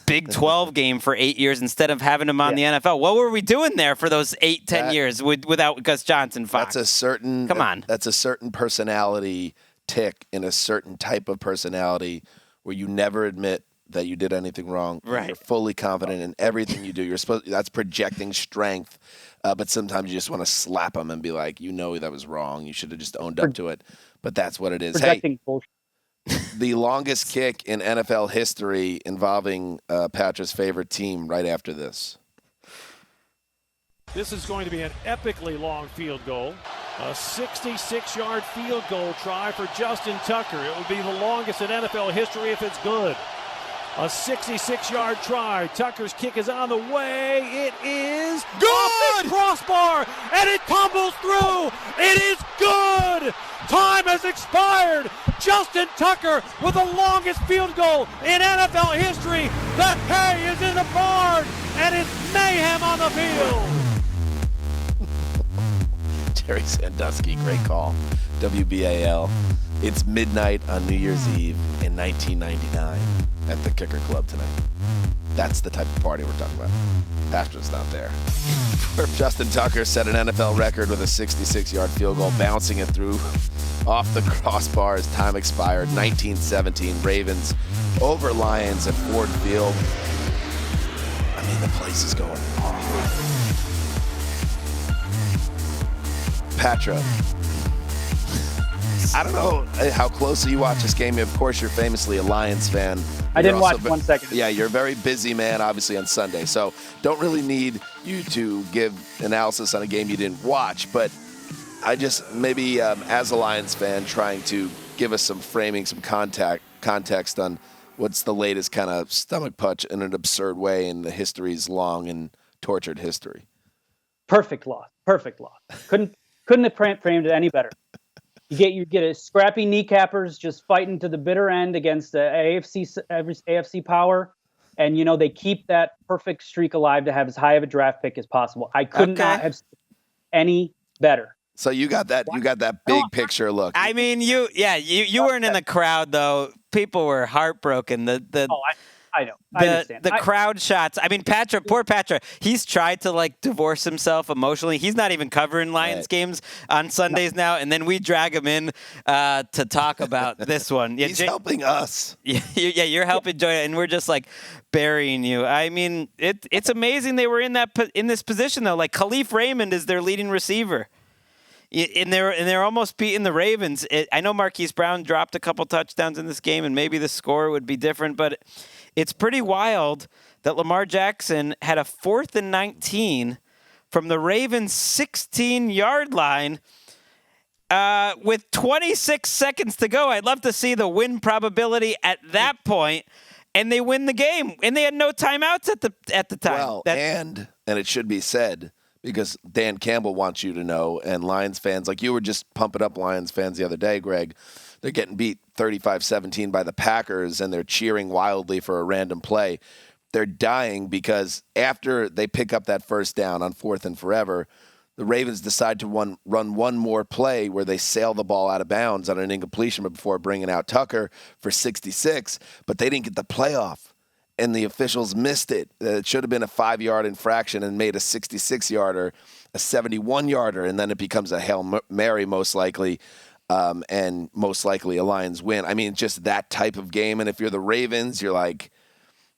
Big 12 game for 8 years instead of having him on the NFL. What were we doing there for those 8-10 years without Gus Johnson? Fox. That's a certain personality tick in a certain type of personality where you never admit that you did anything wrong. Right. You're fully confident in everything you do. That's projecting strength. But sometimes you just want to slap them and be like, that was wrong. You should have just owned up to it. But that's what it is. Projecting bullshit. The longest kick in NFL history involving Patrick's favorite team right after this. This is going to be an epically long field goal. A 66-yard field goal try for Justin Tucker. It would be the longest in NFL history if it's good. A 66-yard try. Tucker's kick is on the way. It is good! Off the crossbar, and it tumbles through. It is good! Time has expired. Justin Tucker with the longest field goal in NFL history. The hay is in the barn, and it's mayhem on the field. Jerry Sandusky, great call. WBAL. It's midnight on New Year's Eve in 1999 at the Kicker Club tonight. That's the type of party we're talking about. Patrick's not there. Justin Tucker set an NFL record with a 66-yard field goal, bouncing it through off the crossbar as time expired. 1917 Ravens over Lions at Ford Field. I mean, the place is going off. Patra, I don't know how closely you watch this game. Of course, you're famously a Lions fan. I didn't watch 1 second. Yeah, you're a very busy man, obviously, on Sunday. So don't really need you to give analysis on a game you didn't watch. But I just, maybe as a Lions fan, trying to give us some framing, some context on what's the latest kind of stomach punch in an absurd way in the history's long and tortured history. Perfect loss. Couldn't have framed it any better. You get a scrappy kneecappers just fighting to the bitter end against the AFC power, and they keep that perfect streak alive to have as high of a draft pick as possible. I could not have any better. So you got that big picture look. I mean, you weren't in the crowd though. People were heartbroken. I know. I understand. The crowd shots. I mean, poor Patrick, he's tried to divorce himself emotionally. He's not even covering Lions games on Sundays now. And then we drag him in to talk about this one. He's helping us. Yeah, you're helping Joy, and we're just burying you. I mean, it's amazing they were in this position though. Khalif Raymond is their leading receiver. And they're almost beating the Ravens. I know Marquise Brown dropped a couple touchdowns in this game, and maybe the score would be different, but it's pretty wild that Lamar Jackson had a 4th and 19 from the Ravens' 16-yard line with 26 seconds to go. I'd love to see the win probability at that point, and they win the game. And they had no timeouts at the time. Well, and it should be said, because Dan Campbell wants you to know, and Lions fans, like you were just pumping up Lions fans the other day, Greg, they're getting beat 35-17 by the Packers, and they're cheering wildly for a random play. They're dying because after they pick up that first down on 4th and forever, the Ravens decide to run one more play where they sail the ball out of bounds on an incompletion before bringing out Tucker for 66, but they didn't get the playoff, and the officials missed it. It should have been a 5-yard infraction and made a 66-yarder, a 71-yarder, and then it becomes a Hail Mary most likely, and most likely a Lions win. I mean, just that type of game, and if you're the Ravens, you're like,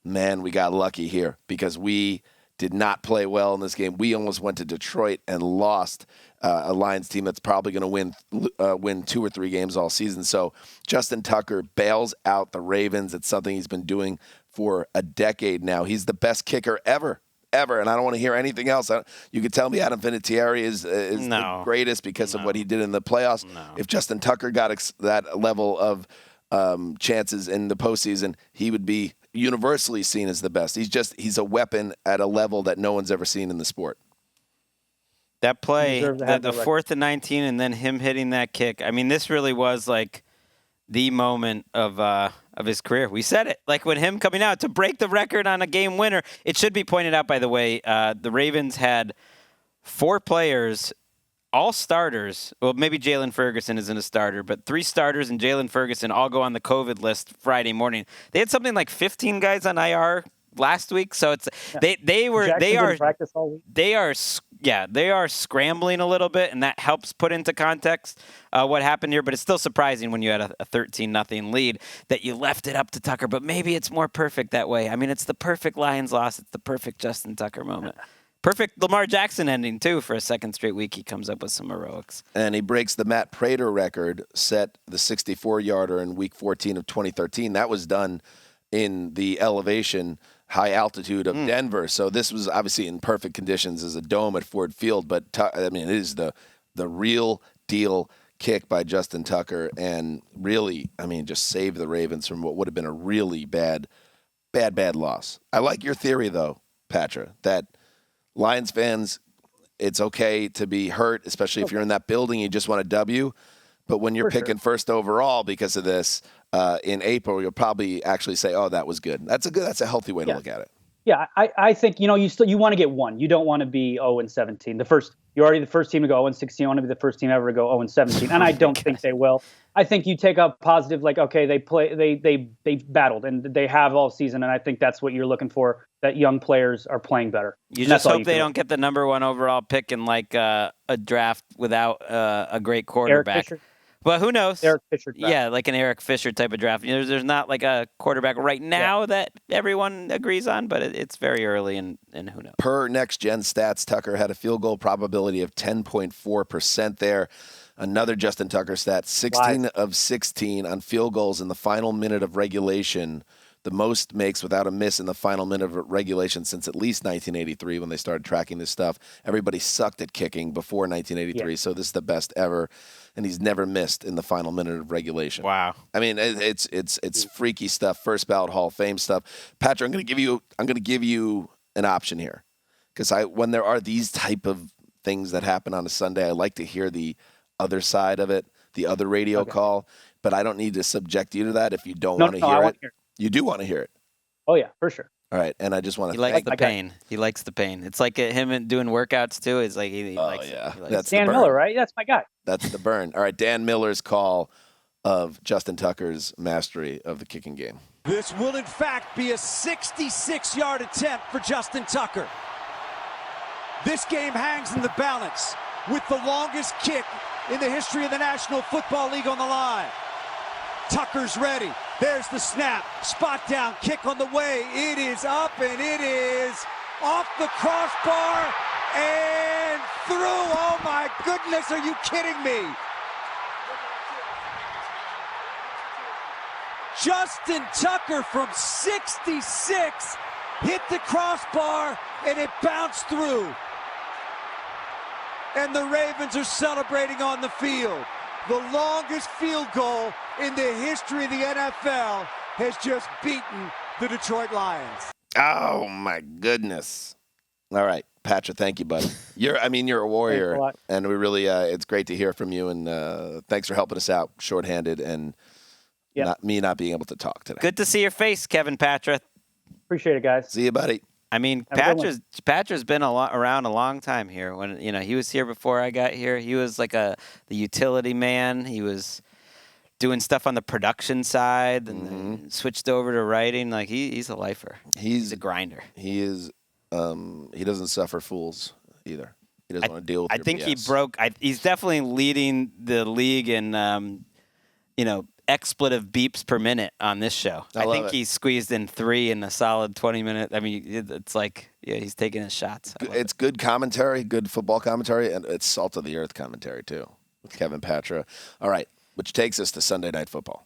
man, we got lucky here because we did not play well in this game. We almost went to Detroit and lost a Lions team that's probably going to win 2 or 3 games all season. So Justin Tucker bails out the Ravens. It's something he's been doing for a decade now. He's the best kicker ever, and I don't want to hear anything else. You could tell me Adam Vinatieri is the greatest because of what he did in the playoffs. No. If Justin Tucker got that level of chances in the postseason, he would be universally seen as the best. He's a weapon at a level that no one's ever seen in the sport. That play, the 4th and 19, and then him hitting that kick. I mean, this really was like the moment of his career. We said it, like with him coming out to break the record on a game winner. It should be pointed out, by the way, the Ravens had 4 players, all starters. Well, maybe Jalen Ferguson isn't a starter, but 3 starters and Jalen Ferguson all go on the COVID list Friday morning. They had something like 15 guys on IR last week, so it's they are scrambling a little bit, and that helps put into context what happened here. But it's still surprising when you had a 13-0 lead that you left it up to Tucker. But maybe it's more perfect that way. I mean, it's the perfect Lions loss. It's the perfect Justin Tucker moment. Perfect Lamar Jackson ending, too, for a second straight week. He comes up with some heroics. And he breaks the Matt Prater record, set the 64-yarder in Week 14 of 2013. That was done in the elevation, high altitude of Denver. So this was obviously in perfect conditions as a dome at Ford Field. But, I mean, it is the real deal kick by Justin Tucker and really, I mean, just saved the Ravens from what would have been a really bad loss. I like your theory, though, Patra, that Lions fans, it's okay to be hurt, especially if you're in that building, you just want a W. But when you're picking first overall because of this in April, you'll probably actually say, oh, that was good. That's a healthy way to look at it. Yeah, I think, you want to get one. You don't want to be 0-17. You're already the first team to go 0-16. You want to be the first team ever to go 0-17. And I don't think they will. I think you take a positive, like, okay, they battled and they have all season. And I think that's what you're looking for, that young players are playing better. You just hope they don't get the number 1 overall pick in like a draft without a great quarterback. But who knows? Eric Fisher draft. Yeah, like an Eric Fisher type of draft. There's not like a quarterback right now that everyone agrees on, but it's very early, and who knows? Per Next Gen Stats, Tucker had a field goal probability of 10.4% there. Another Justin Tucker stat, 16 of 16 on field goals in the final minute of regulation. The most makes without a miss in the final minute of regulation since at least 1983 when they started tracking this stuff. Everybody sucked at kicking before 1983, so this is the best ever. And he's never missed in the final minute of regulation. Wow! I mean, it's freaky stuff, first ballot Hall of Fame stuff. Patrick, I'm going to give you an option here, because when there are these type of things that happen on a Sunday, I like to hear the other side of it, the other radio call. But I don't need to subject you to that if you don't want to hear it. You do want to hear it. Oh yeah, for sure. All right, and I just want to. He likes the pain. He likes the pain. It's like him doing workouts too. It's like he likes. Yeah, that's Dan Miller, right? That's my guy. That's the burn. All right, Dan Miller's call of Justin Tucker's mastery of the kicking game. This will in fact be a 66-yard attempt for Justin Tucker. This game hangs in the balance with the longest kick in the history of the National Football League on the line. Tucker's ready. There's the snap. Spot down. Kick on the way. It is up and it is off the crossbar and through. Oh my goodness, are you kidding me? Justin Tucker from 66 hit the crossbar and it bounced through. And the Ravens are celebrating on the field. The longest field goal in the history of the NFL has just beaten the Detroit Lions. Oh my goodness. All right, Patrick, thank you, buddy. You're a warrior, and we really it's great to hear from you, and thanks for helping us out shorthanded and not being able to talk today. Good to see your face, Kevin Patrick. Appreciate it, guys. See you, buddy. I mean, Have a good one. Patrick's been around a long time here. When he was here before I got here. He was like the utility man. He was doing stuff on the production side and then switched over to writing. Like he's a lifer. He's a grinder. He is. He doesn't suffer fools either. He doesn't want to deal with. I your think BS. he broke. He's definitely leading the league in expletive beeps per minute on this show. I love think it. he squeezed in 3 in a solid 20 minutes. I mean, it's like he's taking his shots. It's good commentary, good football commentary, and it's salt of the earth commentary too with Kevin Patra. All right, which takes us to Sunday Night Football.